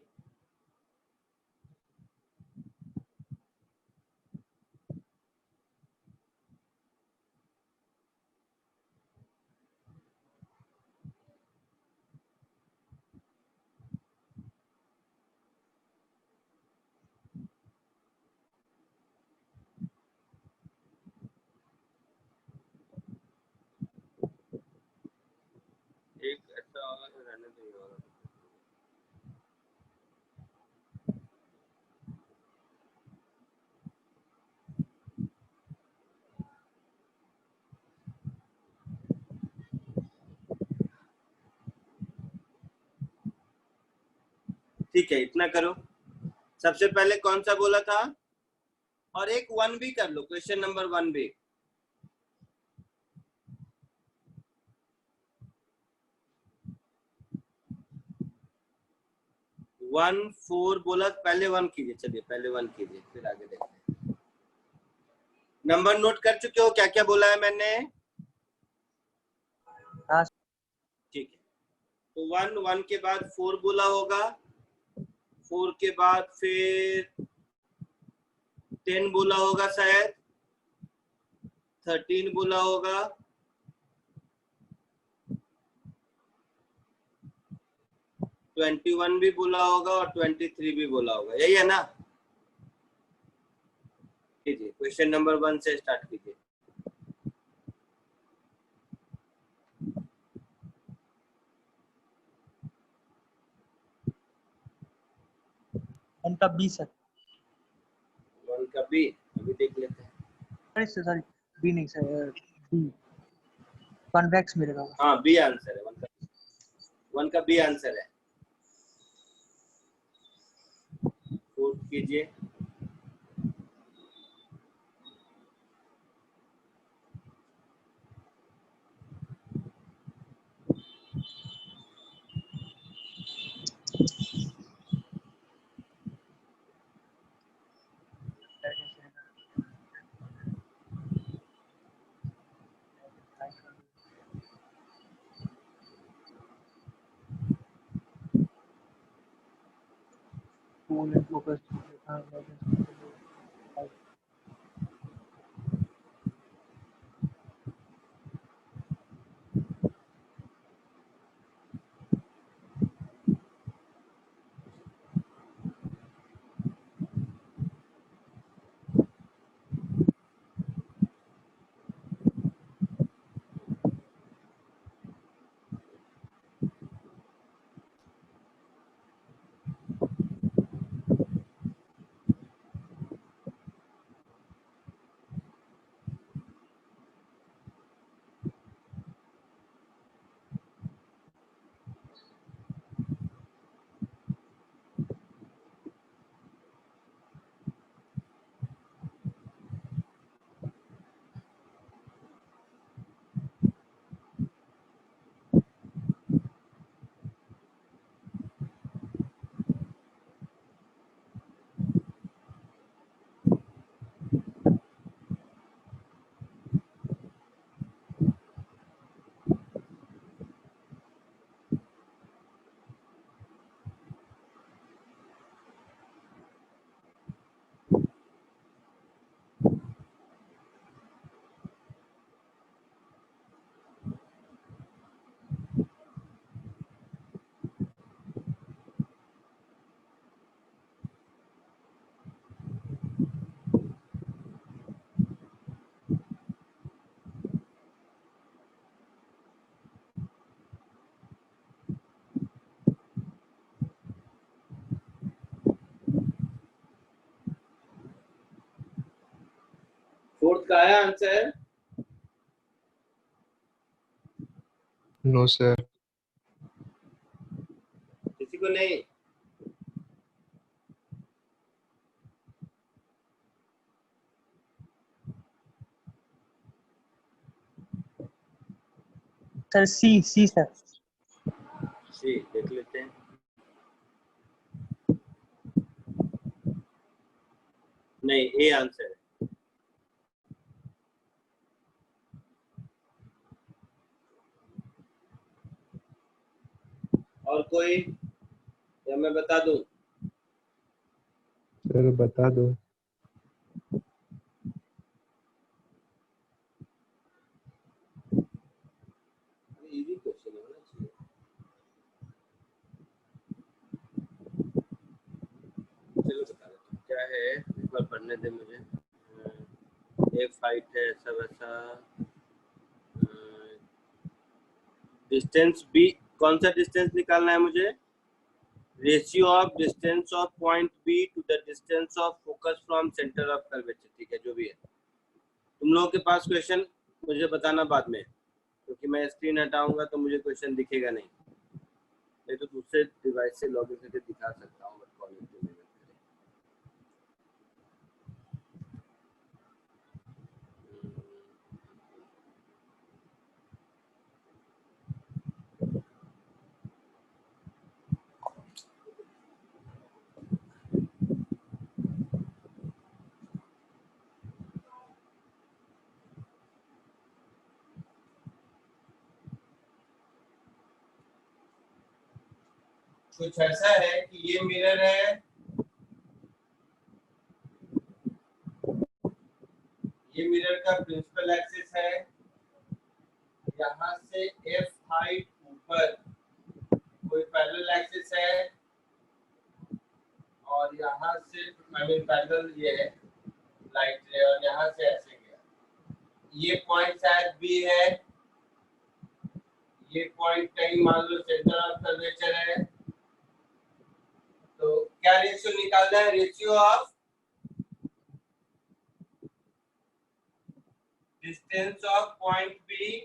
एक ऐसा होगा तो रहने दो ये वाला। ठीक है, इतना करो। सबसे पहले कौन सा बोला था? और एक 1 भी कर लो, क्वेश्चन नंबर 1 भी। वन 4 बोला, पहले 1 कीजिए। चलिए पहले 1 कीजिए, फिर आगे देखते हैं। नंबर नोट कर चुके हो क्या क्या बोला है मैंने? हाँ। ठीक है, तो 1 के बाद 4 बोला होगा, 4 के बाद फिर 10 बोला होगा, शायद 13 बोला होगा, 21 भी बोला होगा और 23 भी बोला होगा, यही है ना? कीजिए, क्वेश्चन नंबर 1 से स्टार्ट कीजिए। उनका बी सर। 1 का बी अभी देख लेते हैं। अरे सॉरी, बी नहीं सर, बी कॉन्वेक्स मिलेगा। हाँ बी आंसर है, 1 का बी आंसर है। नोट कीजिए। Cool and focused. इसका आया आंसर? No, sir. किसी को नहीं? सर सी सर। जी देख लेते हैं। नहीं, ए आंसर है। और कोई, या मैं बता दूं? सर बता दो। इजी क्वेश्चन होना चाहिए। चलो बता देता हूँ क्या है, एक बार पढ़ने दे मुझे। एक फाइट है ऐसा वैसा, डिस्टेंस बी, कौन सा डिस्टेंस निकालना है मुझे? Ratio of distance of point B to the distance of focus from centre of curvature. ठीक है, जो भी है। तुम लोगों के पास क्वेश्चन मुझे बताना बाद में, क्योंकि मैं स्क्रीन हटाऊंगा तो मुझे क्वेश्चन दिखेगा नहीं तो दूसरे डिवाइस से लॉगिन करके दिखा सकता हूँ। कुछ ऐसा है कि ये मिरर है, ये मिरर का प्रिंसिपल एक्सिस है, यहाँ से एफ हाइट ऊपर कोई पैरेलल एक्सिस है, और यहाँ से आई मीन पैरेलल ये है लाइट रे, और यहाँ से ऐसे गया। ये पॉइंट शायद बी है, ये पॉइंट कहीं मान लो सेंटर ऑफ कर्वेचर है। तो क्या रेशियो निकालना है? Ratio of distance of point B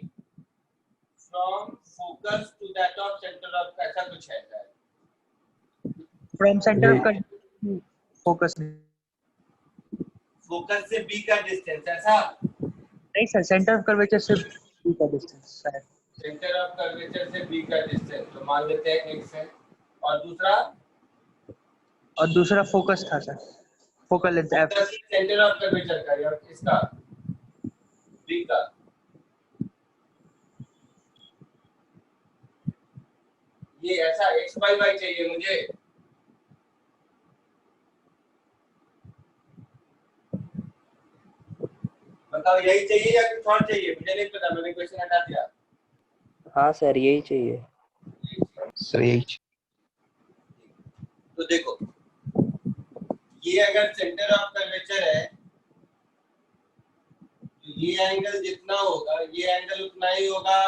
from focus to that of centre of, ऐसा कुछ है शायद। From centre of focus. Focus से बी का डिस्टेंस, ऐसा? नहीं सर, सेंटर ऑफ कर्वेचर से बी का डिस्टेंस शायद। सेंटर ऑफ कर्वेचर से बी का डिस्टेंस तो मान लेते हैं x है, और दूसरा फोकस था sir, focal length F. Focus centre of curvature का, या इसका बी का। ये ऐसा x y y चाहिए मुझे। बताओ यही चाहिए या कुछ और चाहिए? मुझे नहीं पता, मैंने क्वेश्चन हटा दिया। हाँ सर यही चाहिए। सर यही। तो देखो, ये अगर सेंटर ऑफ कर्वेचर है तो ये एंगल जितना होगा ये एंगल उतना ही होगा,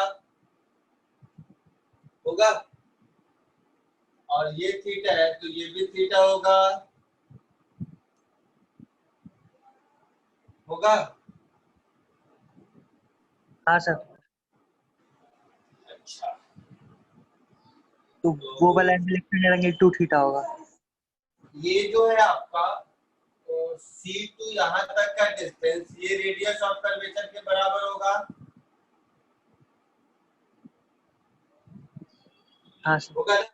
और ये थीटा है तो ये भी थीटा होगा। हाँ सर। अच्छा, तो वो वाला एंगल एक्सटेंड 2 थीटा होगा। ये जो है आपका सी टू यहाँ तक का डिस्टेंस, ये रेडियस ऑफ कर्वेचर के बराबर होगा। हाँ सर। होगा ना?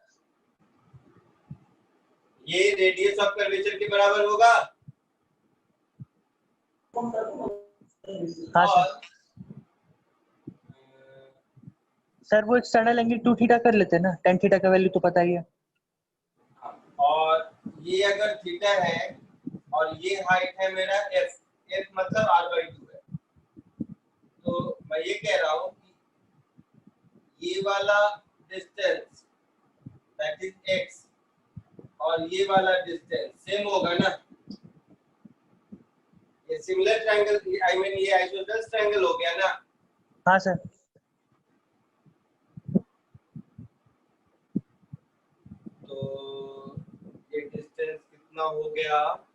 ये रेडियस ऑफ कर्वेचर के बराबर होगा। हाँ सर। सर वो एक्सटर्नल एंगल 2 थीटा कर लेते हैं ना, tan थीटा का वैल्यू तो पता ही है। और ये अगर थीटा है और ये हाइट है मेरा एफ, एफ मतलब r/2 है। तो मैं ये कह रहा हूँ कि ये वाला डिस्टेंस दैट इज x और ये वाला डिस्टेंस सेम होगा ना? ये सिमिलर ट्रायंगल, आई मीन ये आइसोसेलेस ट्रायंगल हो गया ना? हाँ सर। तो ये डिस्टेंस कितना हो गया?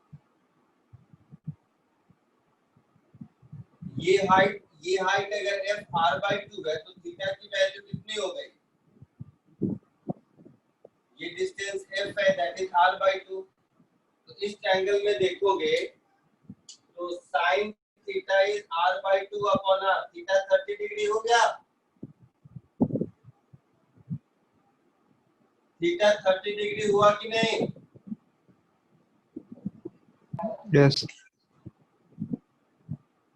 ये हाइट अगर f r/2 है तो थीटा की वैल्यू कितनी हो गई? ये डिस्टेंस f है, दैट इज r/2। तो इस ट्रायंगल में देखोगे तो sin theta is r/2 upon r, theta 30 degree हो गया। थीटा 30 डिग्री हुआ कि नहीं? Yes.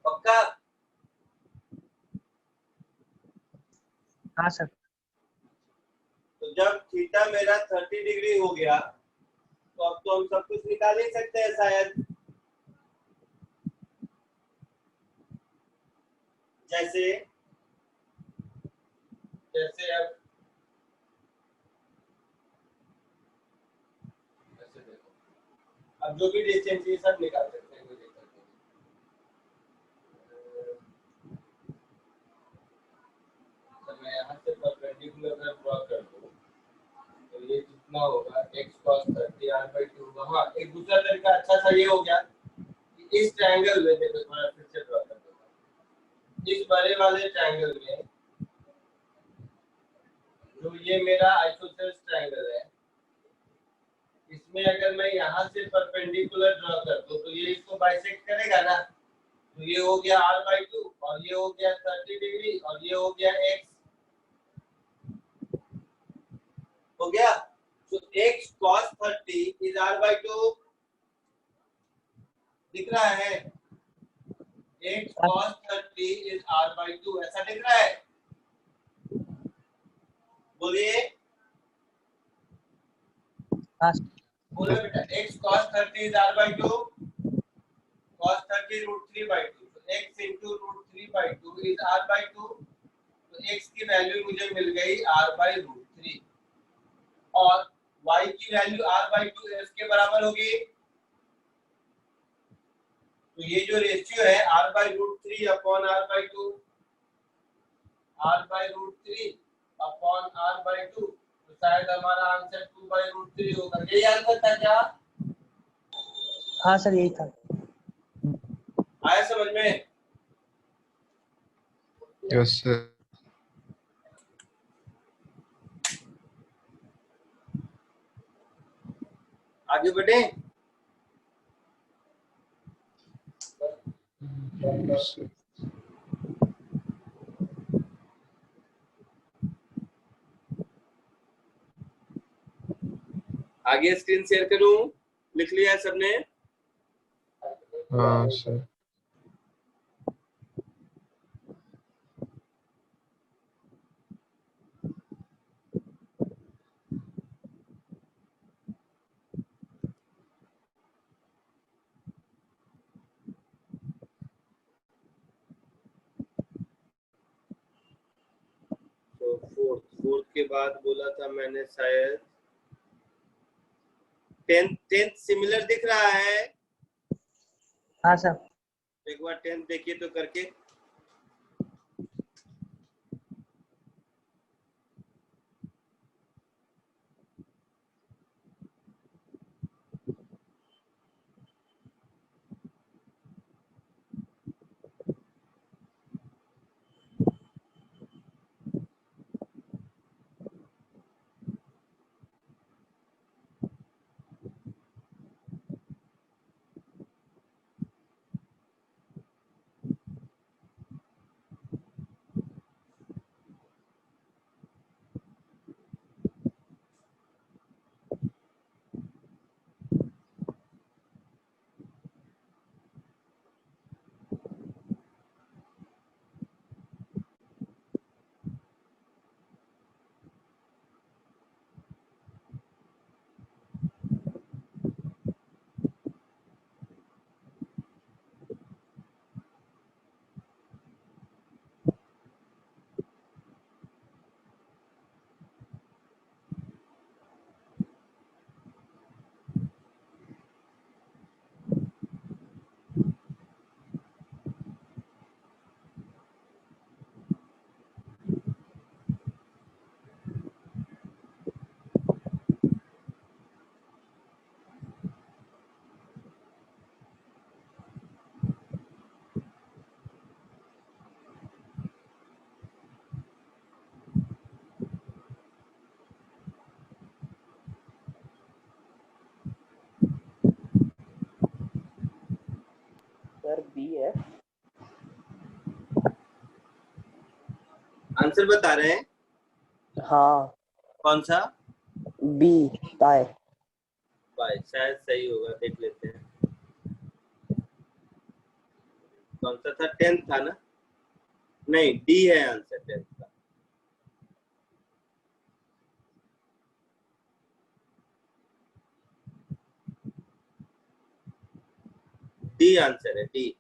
पक्का? हाँ सर। तो जब थीटा मेरा 30 डिग्री हो गया तो अब तो हम सब कुछ निकाल ही सकते हैं शायद। जैसे जैसे अब ऐसे देखो, अब जो भी डिस्टेंस ये सब निकाल सकते हैं, कोई दिक्कत नहीं। तो मैं यहाँ से परपेंडिकुलर अगर ड्रॉ कर दूं तो ये कितना होगा, x cos 30 r/2 होगा। हाँ, एक दूसरा तरीका अच्छा सा ये हो गया कि इस ट्रायंगल में देखो, थोड़ा फिर से ड्रॉ कर दूंगा। इस बड़े वाले ट्रायंगल में जो ये मेरा आइसोसेलेस ट्रायंगल है, इसमें अगर मैं यहाँ से परपेंडिकुलर ड्रॉ कर दूं तो ये इसको बाइसेक्ट करेगा ना। तो ये हो गया r/2 और ये हो गया 30 डिग्री और ये हो गया x, हो गया। तो x cos 30 इज r/2, दिख रहा है? x cos 30 इज r/2, ऐसा दिख रहा है? बोलिए, हाँ बोलो बेटा। x cos 30 is r/2, cos 30 √3/2, तो x into √3/2 इज r/2। तो x की वैल्यू मुझे मिल गई r/√3 और y की वैल्यू r/2 f के बराबर होगी। तो ये जो रेशियो है r/√3 upon r/2, r/√3 upon r/2, तो शायद हमारा आंसर 2/√3 होगा। यही आंसर था क्या? हाँ सर, यही था। आया समझ में? Yes, sir. आगे बढ़े। Yes, sir. आगे स्क्रीन शेयर करूं? लिख लिया सबने? हाँ sir. तो फोर्थ के बाद बोला था मैंने शायद 10th सिमिलर दिख रहा है? हाँ सर। एक बार 10th देखिए तो करके। आंसर बता रहे हैं? हाँ कौन सा? बी पाई। पाई शायद सही होगा, देख लेते हैं। कौन सा था? 10 था ना? नहीं, डी है आंसर 10 का। डी आंसर है, डी।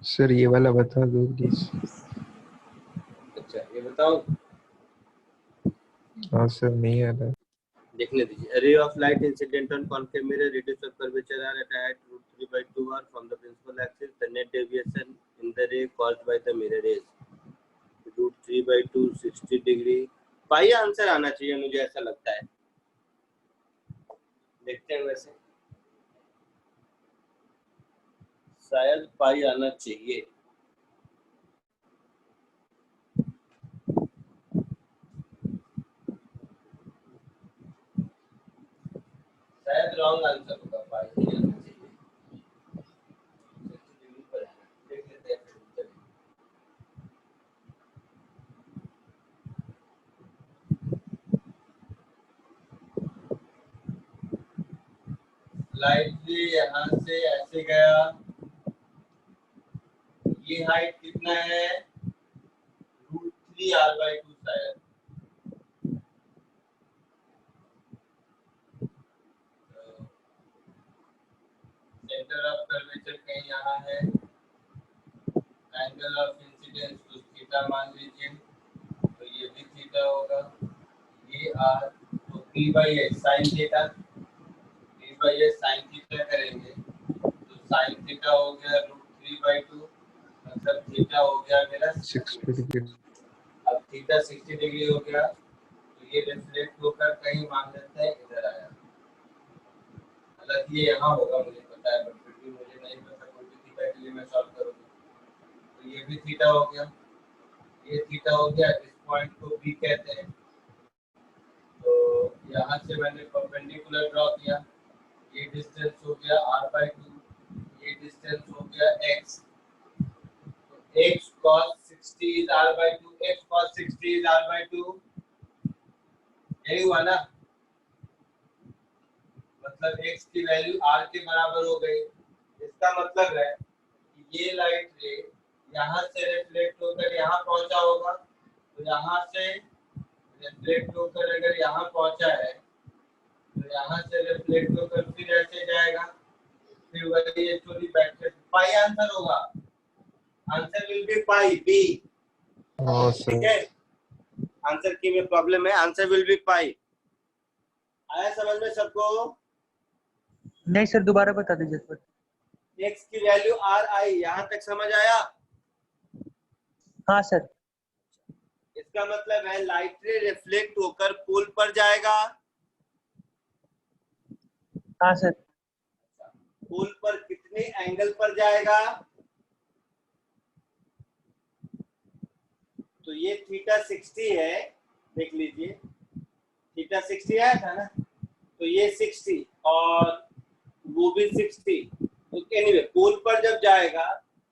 सर ये वाला बता दो प्लीज। अच्छा, ये बताओ। हाँ सर नहीं आ रहा। देखने दीजिए। A ray of light incident on concave mirror reduced the curvature are at a height √3/2r from the principal axis. The net deviation in the ray caused by the mirror is √3/2 60 degree. Pi answer आना चाहिए, मुझे ऐसा लगता है। देखते हैं, वैसे शायद पाई आना चाहिए। शायद रॉन्ग आंसर होगा, पाई नहीं आना चाहिए। 60 डिग्री पर है, देख लेते हैं फिर। लाइट यहाँ से ऐसे गया, ये हाइट कितना है? √3r/2 शायद। सेंटर ऑफ कर्वेचर कहीं यहाँ है। एंगल ऑफ इंसिडेंस कुछ थीटा मान लीजिए, तो ये भी थीटा होगा। ये r, तो p/s sin theta, p/s sin theta करेंगे तो sin थीटा हो गया √3/2, मतलब थीटा हो गया मेरा 60 डिग्री। अब थीटा 60 डिग्री हो गया, तो ये रिफ्लेक्ट होकर कहीं मान लेते हैं इधर आया। हालांकि ये यहाँ होगा मुझे पता है, बट फिर भी मुझे नहीं पता, कोई भी थीटा के लिए मैं सॉल्व करूँगा। तो ये भी थीटा हो गया, ये थीटा हो गया। इस पॉइंट को बी कहते हैं। तो यहाँ से मैंने परपेंडिकुलर ड्रॉ किया, ये डिस्टेंस हो गया r/2, ये डिस्टेंस हो गया x। तो x cos 60 is r/2, x cos 60 is r/2, यही हुआ ना? मतलब x की वैल्यू r के बराबर हो गई। इसका मतलब है कि ये लाइट रे यहाँ से रिफ्लेक्ट होकर यहाँ पहुंचा होगा, तो यहाँ से रिफ्लेक्ट होकर अगर यहाँ पहुंचा है तो यहाँ से रिफ्लेक्ट होकर फिर ऐसे जाएगा, फिर वही एक्चुअली बैक से पाई आंसर होगा। Answer will be pi B. हाँ ठीक सर। है, आंसर की में प्रॉब्लम है, आंसर विल बी पाई। आया समझ में सबको? नहीं सर, दोबारा बता दीजिए सर। x की वैल्यू r आई, यहाँ तक समझ आया? हाँ सर। इसका मतलब है लाइट रे रिफ्लेक्ट होकर पोल पर जाएगा। हाँ सर। पोल पर कितने एंगल पर जाएगा? तो ये थीटा 60 है, देख लीजिए थीटा 60 आया था ना, तो ये 60 और वो भी 60। तो एनीवे पोल पर जब जाएगा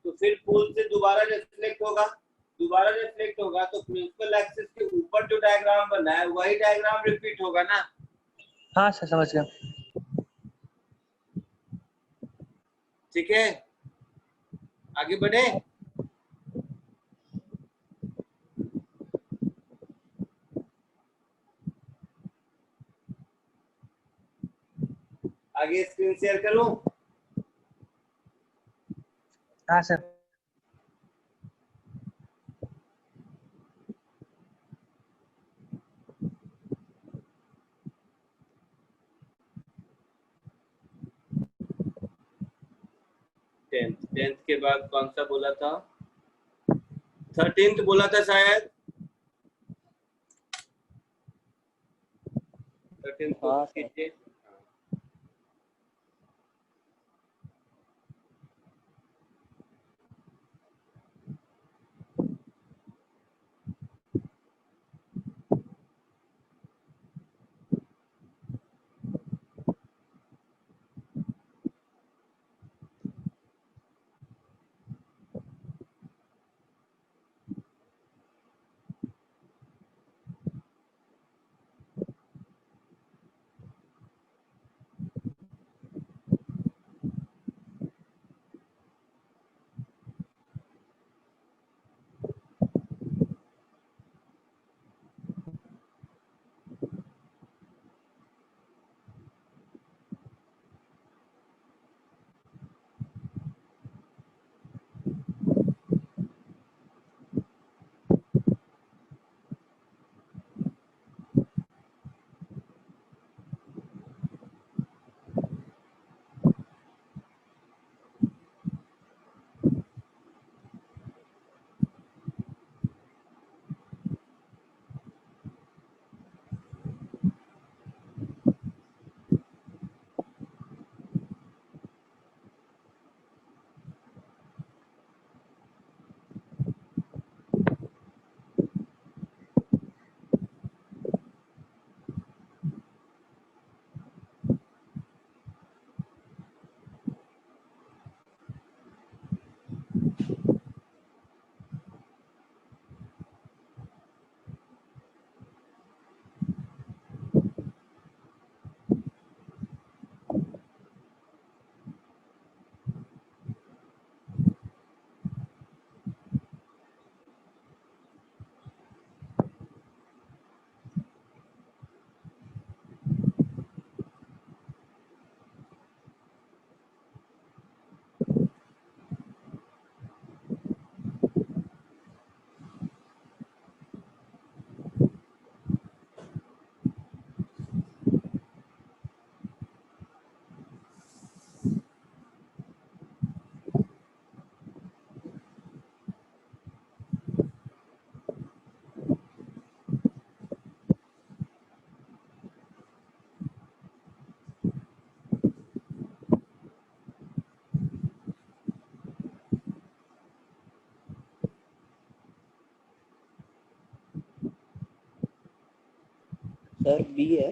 तो फिर पोल से दोबारा रिफ्लेक्ट होगा, दोबारा रिफ्लेक्ट होगा तो प्रिंसिपल एक्सिस के ऊपर जो डायग्राम बना है वही डायग्राम रिपीट होगा ना। हाँ सर, समझ गया। ठीक है, आगे बढ़े। आगे स्क्रीन शेयर करूं? हाँ सर। टेंथ के बाद कौन सा बोला था? 13th बोला था शायद। 13th को हाँ सर। कीजिए। सर बी है।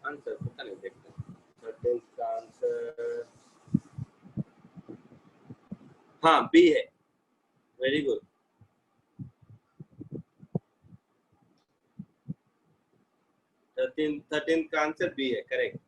आंसर पता नहीं, देखते हैं 13th का आंसर। हाँ बी है, वेरी गुड। 13th का आंसर बी है, करेक्ट।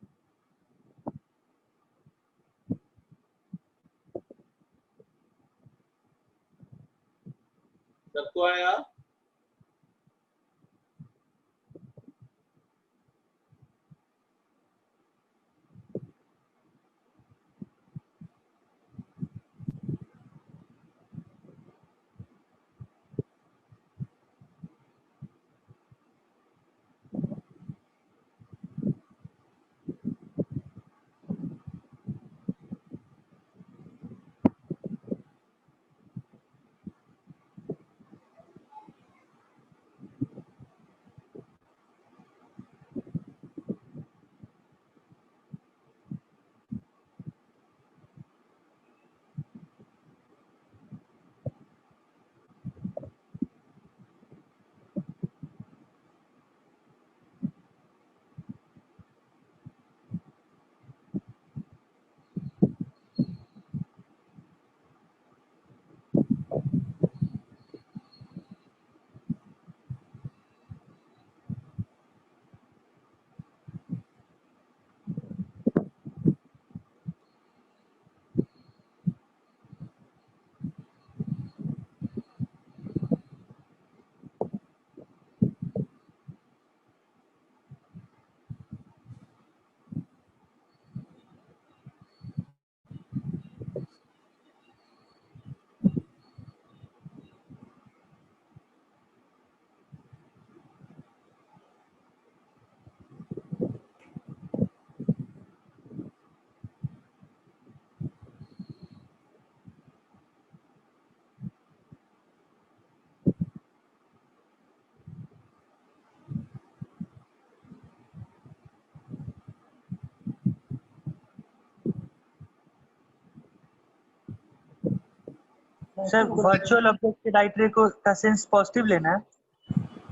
सर वर्चुअल ऑब्जेक्ट के राइट रे को का सेंस पॉजिटिव लेना है।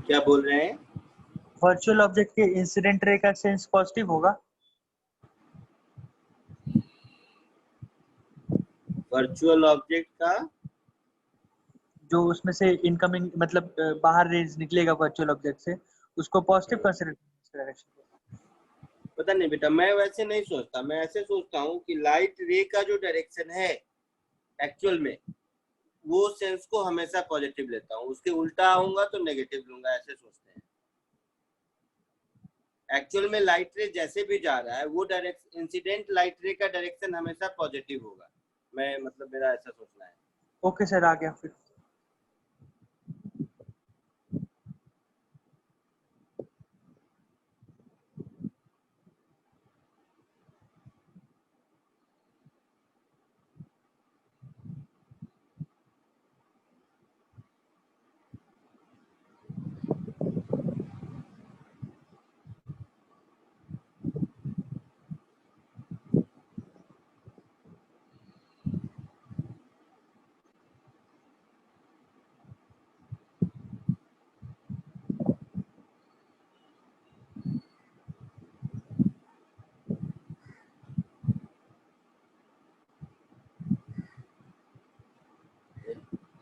क्या बोल रहे हैं? वर्चुअल ऑब्जेक्ट के इंसिडेंट रे का सेंस पॉजिटिव होगा। वर्चुअल ऑब्जेक्ट का जो उसमें से इनकमिंग मतलब बाहर रेज निकलेगा वर्चुअल ऑब्जेक्ट से, उसको पॉजिटिव कंसीडर डायरेक्शन। पता नहीं बेटा, मैं वैसे नहीं सोचता। मैं ऐसे सोचता हूँ कि लाइट रे का जो डायरेक्शन है एक्चुअल में, वो सेंस को हमेशा पॉजिटिव लेता हूँ। उसके उल्टा आऊंगा तो नेगेटिव लूंगा, ऐसे सोचते हैं। एक्चुअल में लाइट रे जैसे भी जा रहा है, वो डायरेक्शन, इंसिडेंट लाइट रे का डायरेक्शन हमेशा पॉजिटिव होगा। मैं मतलब मेरा ऐसा सोचना है। ओके सर, आ गया फिर।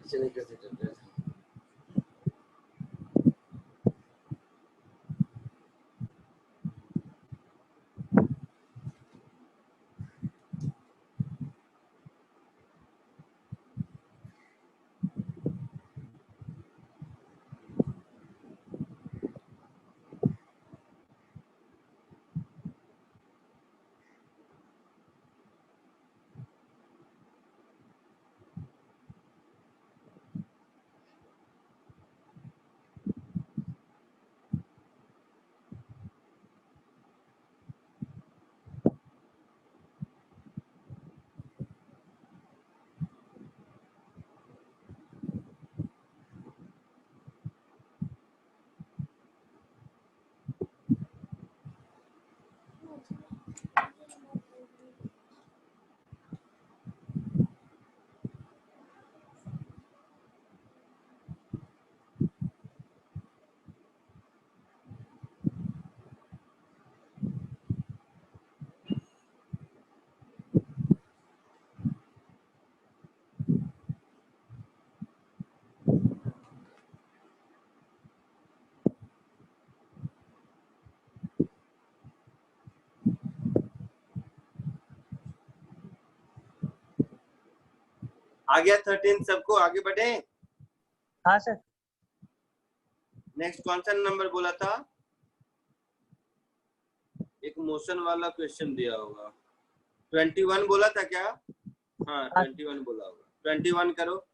ऐसे नहीं कैसे चलते हैं? आ गया 13 सबको, आगे बढ़े। हाँ सर। नेक्स्ट कौन सा नंबर बोला था? एक मोशन वाला क्वेश्चन दिया होगा। 21 बोला था क्या? हाँ 21 बोला होगा। 21 करो।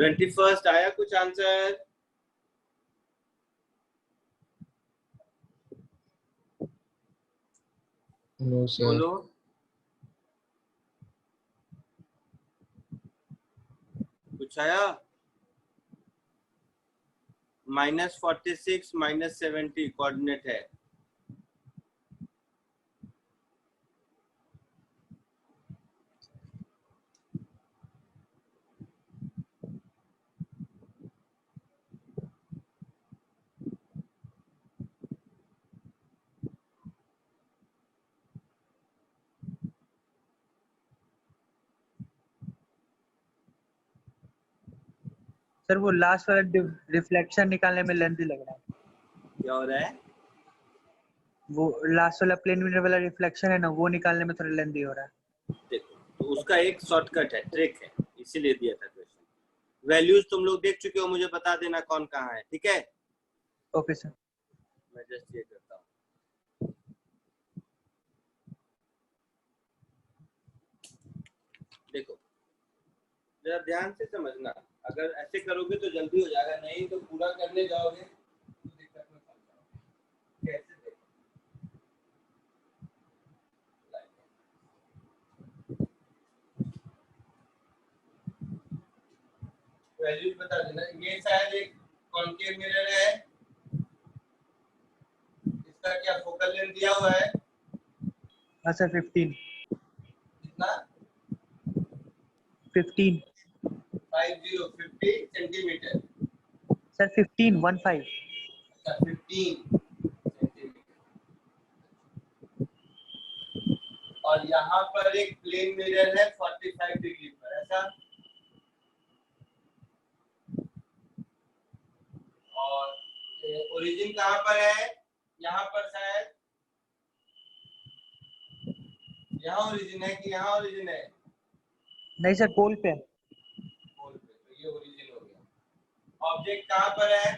21 आया कुछ आंसर? No sir. बोलो। कुछ आया? -46 -70 कोऑर्डिनेट है। सर वो लास्ट वाला रिफ्लेक्शन निकालने में लेंथी लग रहा है। क्या हो रहा है? वो लास्ट वाला प्लेन मिरर वाला रिफ्लेक्शन है ना, वो निकालने में थोड़ा लेंथी हो रहा है। देखो, तो उसका एक शॉर्टकट है, ट्रिक है, इसीलिए दिया था क्वेश्चन। वैल्यूज तुम लोग देख चुके हो, मुझे बता देना कौन कहाँ है, ठीक है? Okay sir. मैं जस्ट ये करता हूँ। देखो जरा ध्यान से समझना, अगर ऐसे करोगे तो जल्दी हो जाएगा, नहीं तो पूरा करने जाओगे तो दिक्कत में फंस जाओगे। कैसे? देखो वैल्यूज बता देना। ये शायद एक कॉन्केव मिरर है, इसका क्या फोकल लेंथ दिया हुआ है? हाँ सर 15 कितना? 15 50 सेंटीमीटर। सर 15 15। अच्छा 15 सेंटीमीटर। और यहाँ पर एक प्लेन मिरर है 45 डिग्री पर, ऐसा? और ओरिजिन कहाँ पर है? यहाँ पर शायद। यहाँ ओरिजिन है कि यहाँ ओरिजिन है? नहीं सर पोल पे। पोल पे, तो ये ओरिजिन हो गया। ऑब्जेक्ट कहाँ पर है?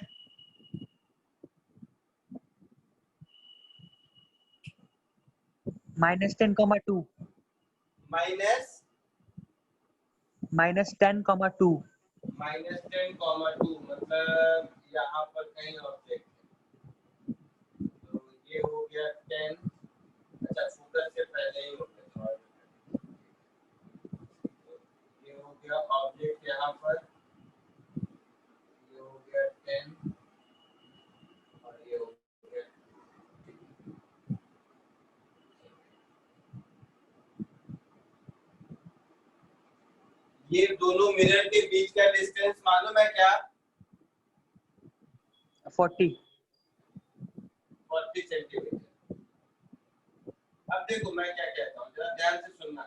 -10,2 -10,2 -10,2 मतलब यहाँ पर कहीं ऑब्जेक्ट है, तो ये हो गया 10। अच्छा फोकस से पहले ही हो गया, तो ये हो गया ऑब्जेक्ट यहाँ पर, ये हो गया 10 और ये हो गया। ये दोनों मिरर के बीच का डिस्टेंस मालूम है क्या? 40 सेंटीमीटर। अब देखो मैं क्या कहता हूँ, जरा ध्यान से सुनना।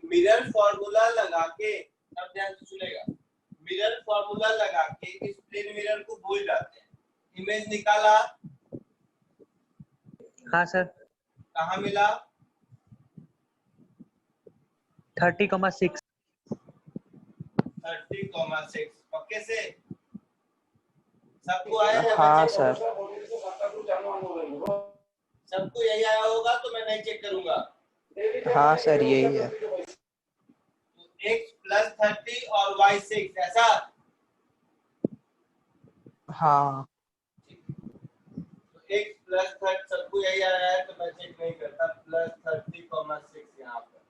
मिरर फॉर्मूला लगा के, अब ध्यान से सुनेगा, मिरर फॉर्मूला लगा के इस प्लेन मिरर को भूल जाते हैं। इमेज निकाला? हाँ सर। कहाँ मिला? 30,6 30,6 पक्के से सबको आया है? हाँ सर। सबको यही आया होगा तो मैं नहीं चेक करूंगा। हाँ सर यही है। तो x + 30 और y 6, ऐसा? हाँ तो x + 30 सबको यही आया है तो मैं चेक नहीं करता। +30,6 यहाँ पर,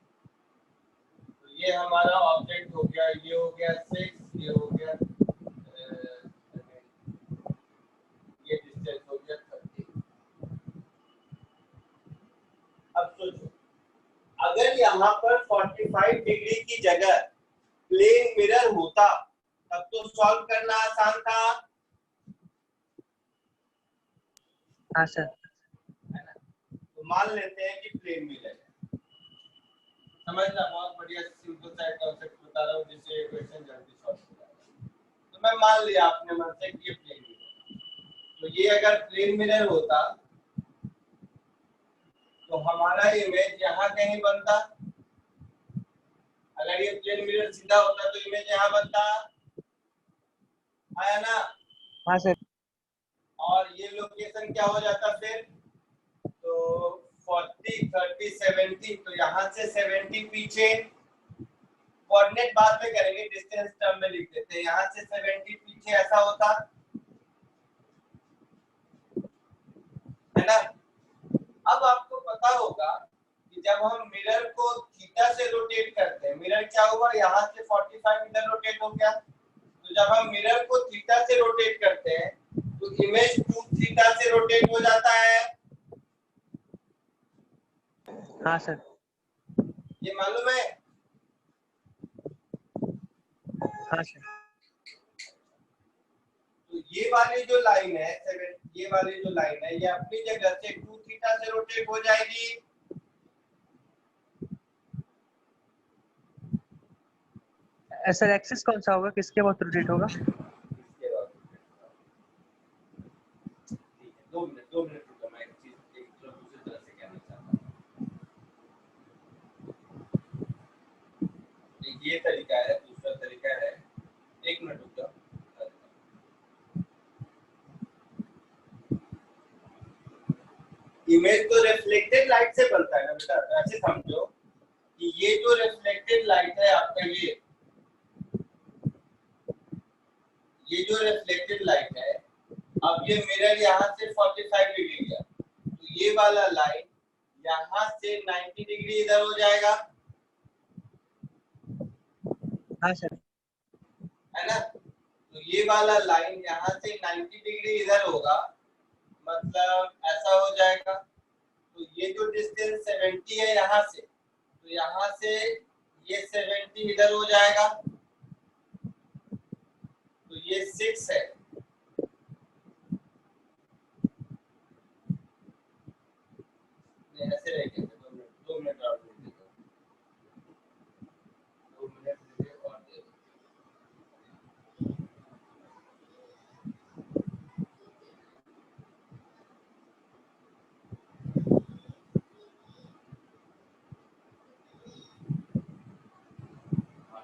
तो ये हमारा ऑब्जेक्ट हो गया, ये हो गया 6, ये हो गया ये डिस्टेंस हो गया 30। अब सोचो, अगर यहाँ पर 45 डिग्री की जगह प्लेन मिरर होता तब तो सॉल्व करना आसान था, हाँ सर। है ना? तो मान लेते हैं कि प्लेन मिरर है। समझना, बहुत बढ़िया सिंपल सा कॉन्सेप्ट बता रहा हूँ जिससे ये क्वेश्चन जल्दी सॉल्व हो जाएगा। तो मैं मान लिया अपने मन से कि ये प्लेन मिरर, तो ये अगर प्लेन मिरर होता तो हमारा इमेज यहाँ कहीं बनता। अगर ये प्लेन मिरर सीधा होता तो इमेज यहाँ बनता, आया ना? हाँ सर। और ये लोकेशन क्या हो जाता फिर? तो 40 30 70, तो यहाँ से 70 पीछे कोऑर्डिनेट बाद में करेंगे, डिस्टेंस टर्म में लिख देते हैं। यहाँ से 70 पीछे ऐसा होता है ना। अब आपको पता होगा कि जब हम मिरर को थीटा से रोटेट करते हैं, मिरर क्या हुआ, यहाँ से 45 इधर रोटेट हो गया। तो जब हम मिरर को थीटा से रोटेट करते हैं तो इमेज 2 थीटा से रोटेट हो जाता है। हाँ सर। ये मालूम है? हाँ सर। तो ये वाली जो लाइन है, ये वाली जो लाइन है, ये अपनी जगह से 2 थीटा से रोटेट हो जाएगी। सर एक्सिस कौन सा होगा, किसके बाद रोटेट होगा? इसके बाद ठीक है, 2 मिनट रुको, मैं एक चीज एक दूसरी तरह से कहना चाहता हूँ। ये तरीका है, दूसरा तरीका है, 1 मिनट रुक जाओ। इमेज तो रिफ्लेक्टेड लाइट से बनता है ना बेटा, ऐसे समझो कि ये जो रिफ्लेक्टेड लाइट है आपका, ये जो रिफ्लेक्टेड लाइट है, अब ये मिरर यहाँ से 45 डिग्री गया, तो ये वाला लाइन यहाँ से 90 डिग्री इधर हो जाएगा, हाँ सर। है ना। तो ये वाला लाइन यहाँ से 90 डिग्री इधर होगा, मतलब ऐसा हो जाएगा। तो ये जो डिस्टेंस 70 है यहाँ से, तो यहाँ से ये 70 इधर हो जाएगा, तो ये 6 है। ऐसे रहेगा, 2 मिनट और दे दो, 2 मिनट दे दो और दे दो।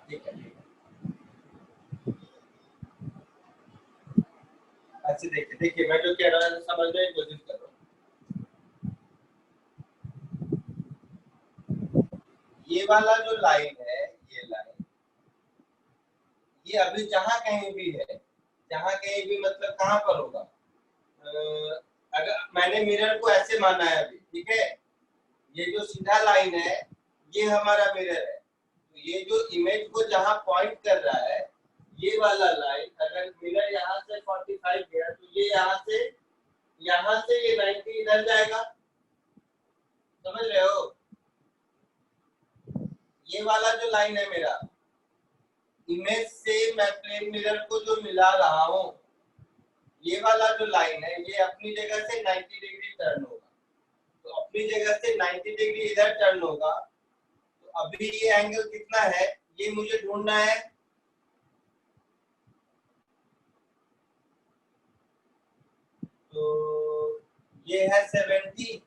ठीक है, अच्छे देखिए देखिए, मैं जो कह रहा हूँ समझने की कोशिश कर रहा हूँ। ये वाला जो लाइन है, ये लाइन, ये अभी जहां कहीं भी है, जहां कहीं भी मतलब कहां पर होगा, अगर मैंने मिरर को ऐसे माना है अभी, ठीक है, ये जो सीधा लाइन है ये हमारा मिरर है, तो ये जो इमेज को जहां पॉइंट कर रहा है, ये वाला लाइन, अगर मिरर यहाँ से 45 गया तो ये यहाँ से ये 90 इधर जाएगा, समझ रहे हो। ये वाला जो लाइन है मेरा, इमेज से मैं प्लेन मिरर को जो मिला रहा हूँ, ये वाला जो लाइन है ये अपनी जगह से 90 डिग्री टर्न होगा, तो अपनी जगह से 90 डिग्री इधर टर्न होगा। तो अभी ये एंगल कितना है ये मुझे ढूंढना है। तो ये है 70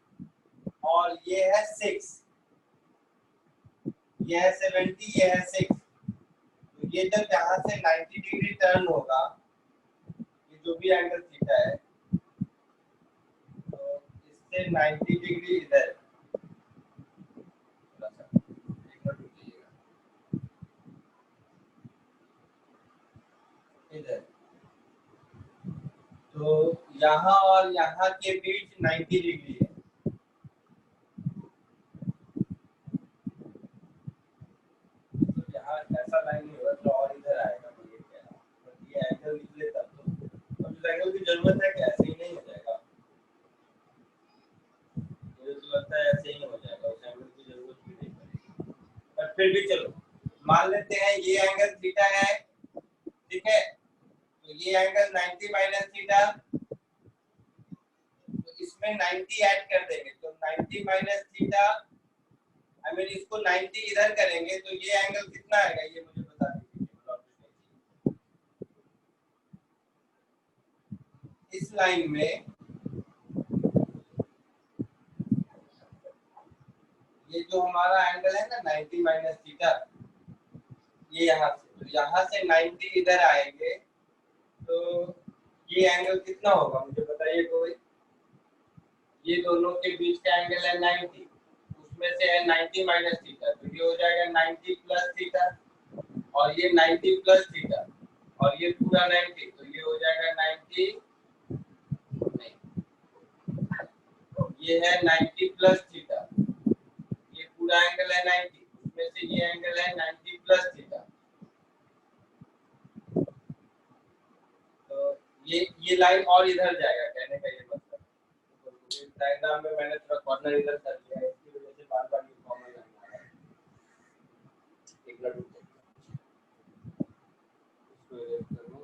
और ये है 6, ये है 70, ये है 6। तो ये जब यहाँ से 90 डिग्री टर्न होगा, ये जो भी एंगल थीटा है, तो इससे 90 डिग्री इधर, इधर, तो यहाँ और यहाँ के बीच 90 डिग्री है। तो यहाँ ऐसा लाइन नहीं होगा तो और इधर आएगा, ये क्या है, तो ये एंगल निकले तब तो अब एंगल की जरूरत है कि ऐसे ही नहीं हो जाएगा, मुझे तो लगता है ऐसे ही हो जाएगा, उस एंगल की जरूरत भी नहीं पड़ेगी। पर फिर भी चलो मान लेते हैं ये एंगल थीटा है, ठीक है, तो ये एंगल 90 माइनस थीटा, तो इसमें 90 ऐड कर देंगे, तो 90 माइनस थीटा, आई मीन इसको 90 इधर करेंगे तो ये एंगल कितना आएगा ये मुझे बता दीजिए। इस लाइन में ये जो हमारा एंगल है ना 90 माइनस थीटा, ये यहाँ से 90 इधर आएंगे, तो ये एंगल कितना होगा मुझे बताइए कोई। ये दोनों के बीच का एंगल है 90, उसमें से है 90 माइनस थीटा, तो ये हो जाएगा 90 प्लस थीटा, और ये 90 प्लस थीटा और ये पूरा 90, तो ये हो जाएगा 90 नहीं, ये है 90 प्लस थीटा, ये पूरा एंगल है 90, उसमें से ये एंगल है 90 प्लस थीटा। तो ये लाइन और इधर जाएगा, कहने का ये मतलब। तो डायग्राम में मैंने थोड़ा कॉर्नर इधर कर दिया है, इसकी वजह से बार-बार ये कॉमन लाइन आ रहा है। एक मिनट रुको, इसको एडिट करूं।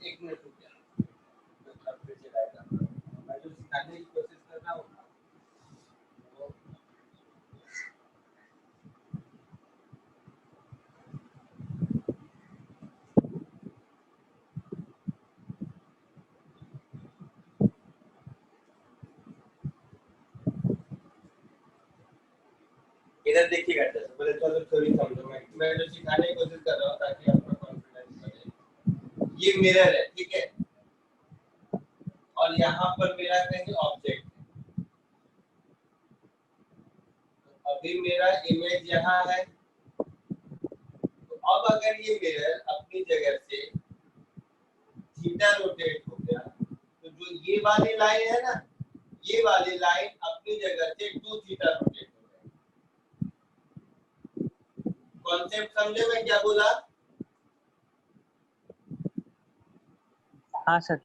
एक मिनट रुकिए, मैं फिर से डायग्राम मैं जो सिखाने की कोशिश कर रहा हूँ वो इधर देखिएगा। जैसे पहले चलो थ्योरी समझो, मैं जो सिखाने की कोशिश कर रहा हूँ ताकि आपका कॉन्फिडेंस बढ़े। ये मिरर है, ठीक है, और यहाँ पर मेरा कहीं ऑब्जेक्ट है। तो अभी मेरा इमेज यहाँ है, तो अब अगर ये मिरर अपनी जगह से थीटा रोटेट हो गया, तो जो ये वाली लाइन है ना, ये वाली लाइन अपनी जगह से 2 थीटा रोटेट हो जाएगी। कॉन्सेप्ट समझे मैं क्या बोला? हाँ सर।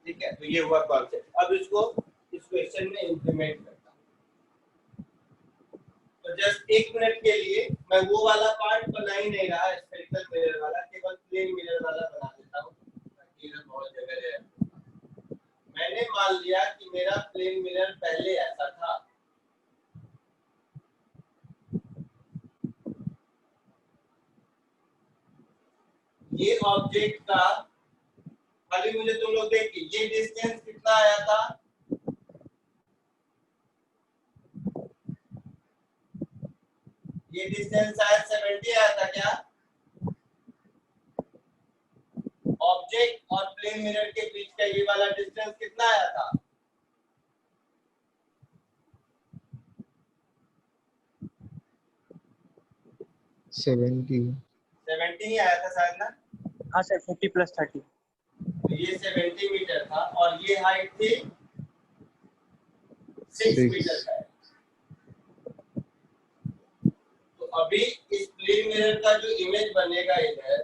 ठीक है, तो ये हुआ कॉन्सेप्ट। अब इसको इस क्वेश्चन में इंप्लीमेंट करता हूं। तो जस्ट 1 मिनट के लिए मैं वो वाला पार्ट बना ही नहीं रहा, स्फेरिकल मिरर वाला, केवल प्लेन मिरर वाला बना देता हूं ताकि इधर बहुत जगह है। मैंने मान लिया कि मेरा प्लेन मिरर पहले ऐसा था, ये ऑब्जेक्ट का, खाली मुझे तुम लोग देखिए ये डिस्टेंस कितना आया था, ये डिस्टेंस शायद 70 आया था क्या? ऑब्जेक्ट और प्लेन मिरर के बीच का ये वाला डिस्टेंस कितना आया था? 70 ही आया था शायद ना। हाँ सर, 40 + 30। तो ये 70 मीटर था और ये हाइट थी 6 मीटर का। तो अभी इस प्लेन मिरर का जो इमेज बनेगा इधर,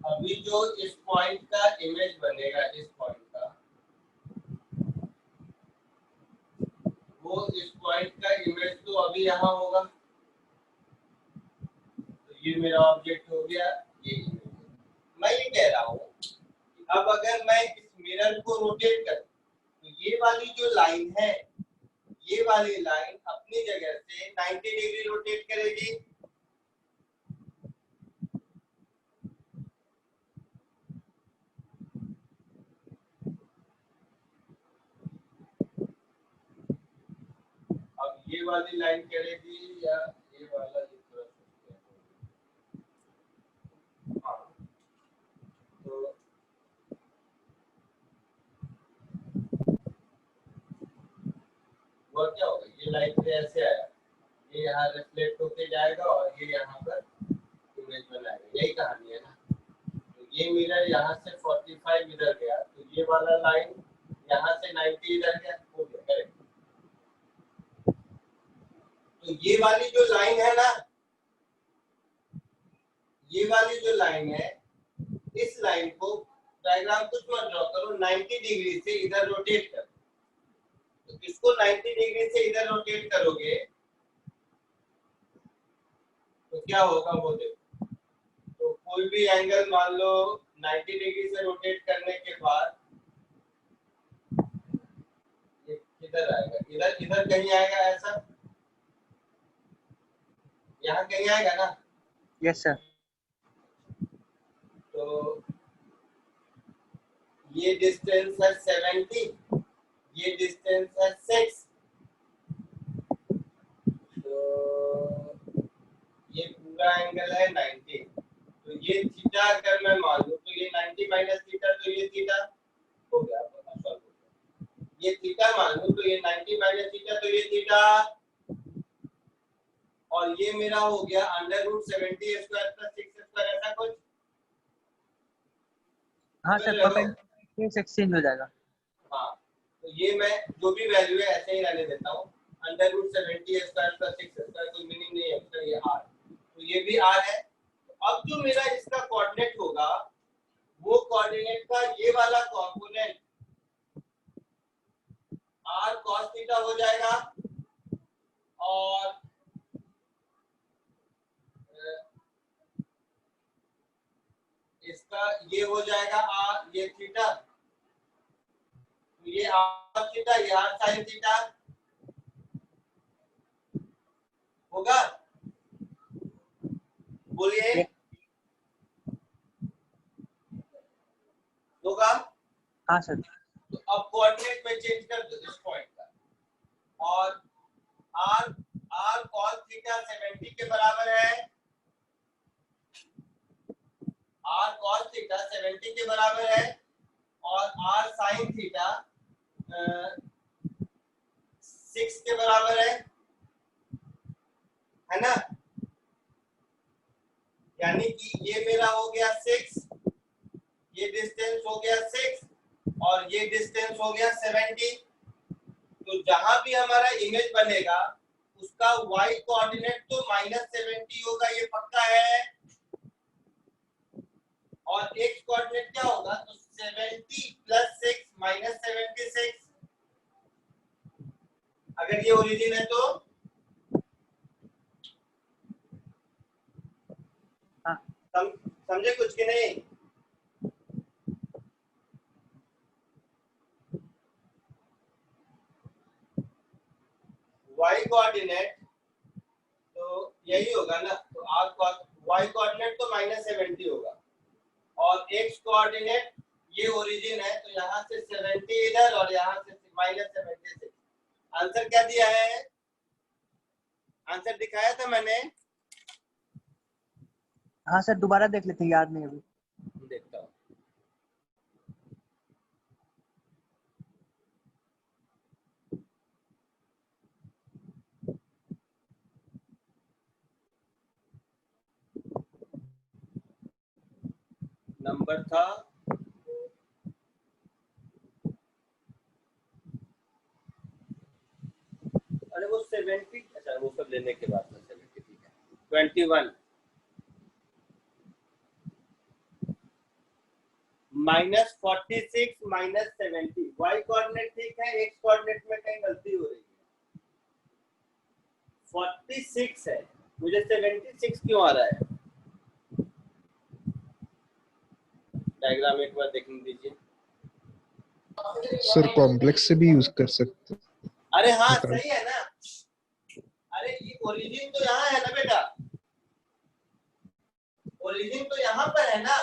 अभी जो इस पॉइंट का इमेज बनेगा, इस पॉइंट का, वो इस पॉइंट का इमेज तो अभी यहाँ होगा। तो ये मेरा ऑब्जेक्ट हो गया, ये मैं ये कह रहा हूँ कि अब अगर मैं इस मिरर को रोटेट करूं, तो ये वाली जो लाइन है, ये वाली लाइन अपनी जगह से 90 डिग्री रोटेट करेगी। अब ये वाली लाइन करेगी या ये वाला जो तरफ, हाँ, तो वो क्या होगा, ये लाइन पे ऐसे आया, ये यहाँ रिफ्लेक्ट होके जाएगा और ये यहाँ पर इमेज बनाएगा, यही कहानी है ना। तो ये मिरर यहाँ से 45 इधर गया, तो ये वाला लाइन यहाँ से 90 इधर गया, हो गया करेक्ट। तो ये वाली जो लाइन है ना, ये वाली जो लाइन है, इस लाइन को डायग्राम कुछ मत ड्रॉ करो, 90 डिग्री से इधर रोटेट करो। तो इसको 90 डिग्री से इधर रोटेट करोगे तो क्या होगा वो देखो। तो कोई भी एंगल मान लो 90 डिग्री से रोटेट करने के बाद ये किधर आएगा, इधर इधर कहीं आएगा, ऐसा यहाँ कहीं आएगा ना। Yes sir. तो ये डिस्टेंस है 70, ये डिस्टेंस है 6, तो ये पूरा एंगल है 90, तो ये थीटा अगर मैं मान लूं तो ये 90 माइनस थीटा, तो ये थीटा हो गया, सॉल्व हो गया। ये थीटा मान लूं तो ये 90 माइनस थीटा, तो ये थीटा, और ये मेरा हो गया √70 स्क्वायर प्लस 6 स्क्वायर, ऐसा कुछ। हाँ सर, परपेंडिकुलर एक्सचेंज हो जाएगा। हाँ, तो ये मैं जो भी वैल्यू है ऐसे ही रहने देता हूँ, √70 स्क्वायर प्लस 6 स्क्वायर, कोई मीनिंग नहीं है उसका, ये r, तो ये भी r है। तो अब जो मेरा इसका कोऑर्डिनेट होगा, वो कोऑर्डिनेट का ये वाला कंपोनेंट r cos थीटा हो जाएगा, और इसका ये हो जाएगा r, ये थीटा, ये r थीटा, ये r sin थीटा होगा, बोलिए होगा। हाँ सर। तो अब कोऑर्डिनेट में चेंज कर दो इस पॉइंट का, और r cos थीटा 70 के बराबर है, r cos थीटा 70 के बराबर है, और r sin थीटा 6 के बराबर है ना। यानी कि ये मेरा हो गया 6, ये डिस्टेंस हो गया 6, और ये डिस्टेंस हो गया 70। तो जहां भी हमारा इमेज बनेगा उसका y कोऑर्डिनेट तो -70 होगा, ये पक्का है, और x कोऑर्डिनेट क्या होगा, तो 70 + 6 -76। अगर ये ओरिजिन है तो हाँ। समझे कुछ कि नहीं। y कोऑर्डिनेट तो यही होगा ना, तो y कोऑर्डिनेट तो -70 होगा, और x कोऑर्डिनेट ये ओरिजिन है, तो यहाँ से 70 इधर और यहाँ से -76। आंसर क्या दिया है, आंसर दिखाया था मैंने। हाँ सर, दोबारा देख लेते हैं, याद नहीं अभी। देखता हूँ। नंबर था अरे वो 70, अच्छा वो सब लेने के बाद 70, ठीक है। 21 -46 -70, y कोऑर्डिनेट ठीक है, x कोऑर्डिनेट में कहीं गलती हो रही है, 46 है, मुझे 76 क्यों आ रहा है। डायग्राम एक बार देखने दीजिए सर, कॉम्प्लेक्स से भी यूज कर सकते हैं। अरे हाँ सही है ना, अरे ये ओरिजिन तो यहाँ है ना बेटा, ओरिजिन तो यहाँ पर है ना,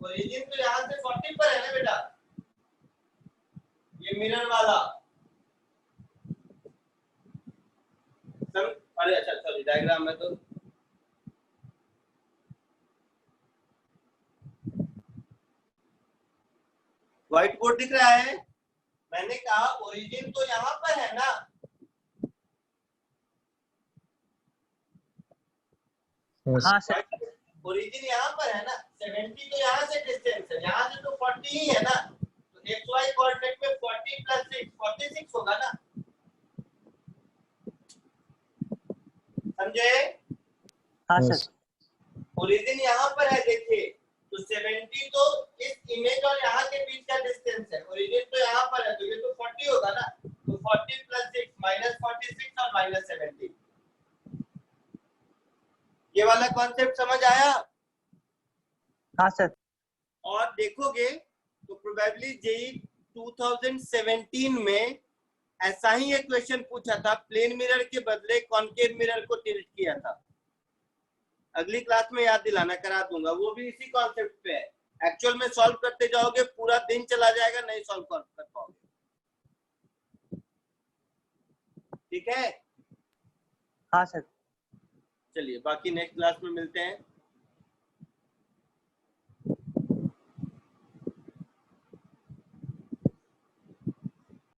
ओरिजिन तो यहाँ से 40 पर है ना बेटा, ये मिरर वाला अरे अच्छा सॉरी, डायग्राम में तो व्हाइट बोर्ड दिख रहा है। मैंने कहा ओरिजिन तो यहाँ पर है ना, हाँ सर। ओरिजिन यहाँ पर है ना, 70 तो यहाँ से डिस्टेंस है, यहाँ से तो 40 ही है ना, तो xy कोऑर्डिनेट में 40 + 6 46 होगा ना, समझे। हाँ सर। ओरिजिन यहाँ पर है, देखिए, तो 70 तो इस इमेज और यहाँ के बीच का डिस्टेंस है, ओरिजिन तो यहाँ पर है, तो ये तो 40 होगा ना, तो 40 + 6 -46 और -70। ये वाला कॉन्सेप्ट समझ आया। हाँ सर। और देखोगे तो प्रोबेबली जेई 2017 में ऐसा ही एक क्वेश्चन पूछा था, प्लेन मिरर के बदले कॉनकेव मिरर को टिल्ट किया था। अगली क्लास में याद दिलाना, करा दूंगा, वो भी इसी कॉन्सेप्ट पे है। एक्चुअल में सॉल्व करते जाओगे पूरा दिन चला जाएगा, नहीं सॉल्व कर पाओगे, ठीक है। हाँ सर। चलिए बाकी नेक्स्ट क्लास में मिलते हैं।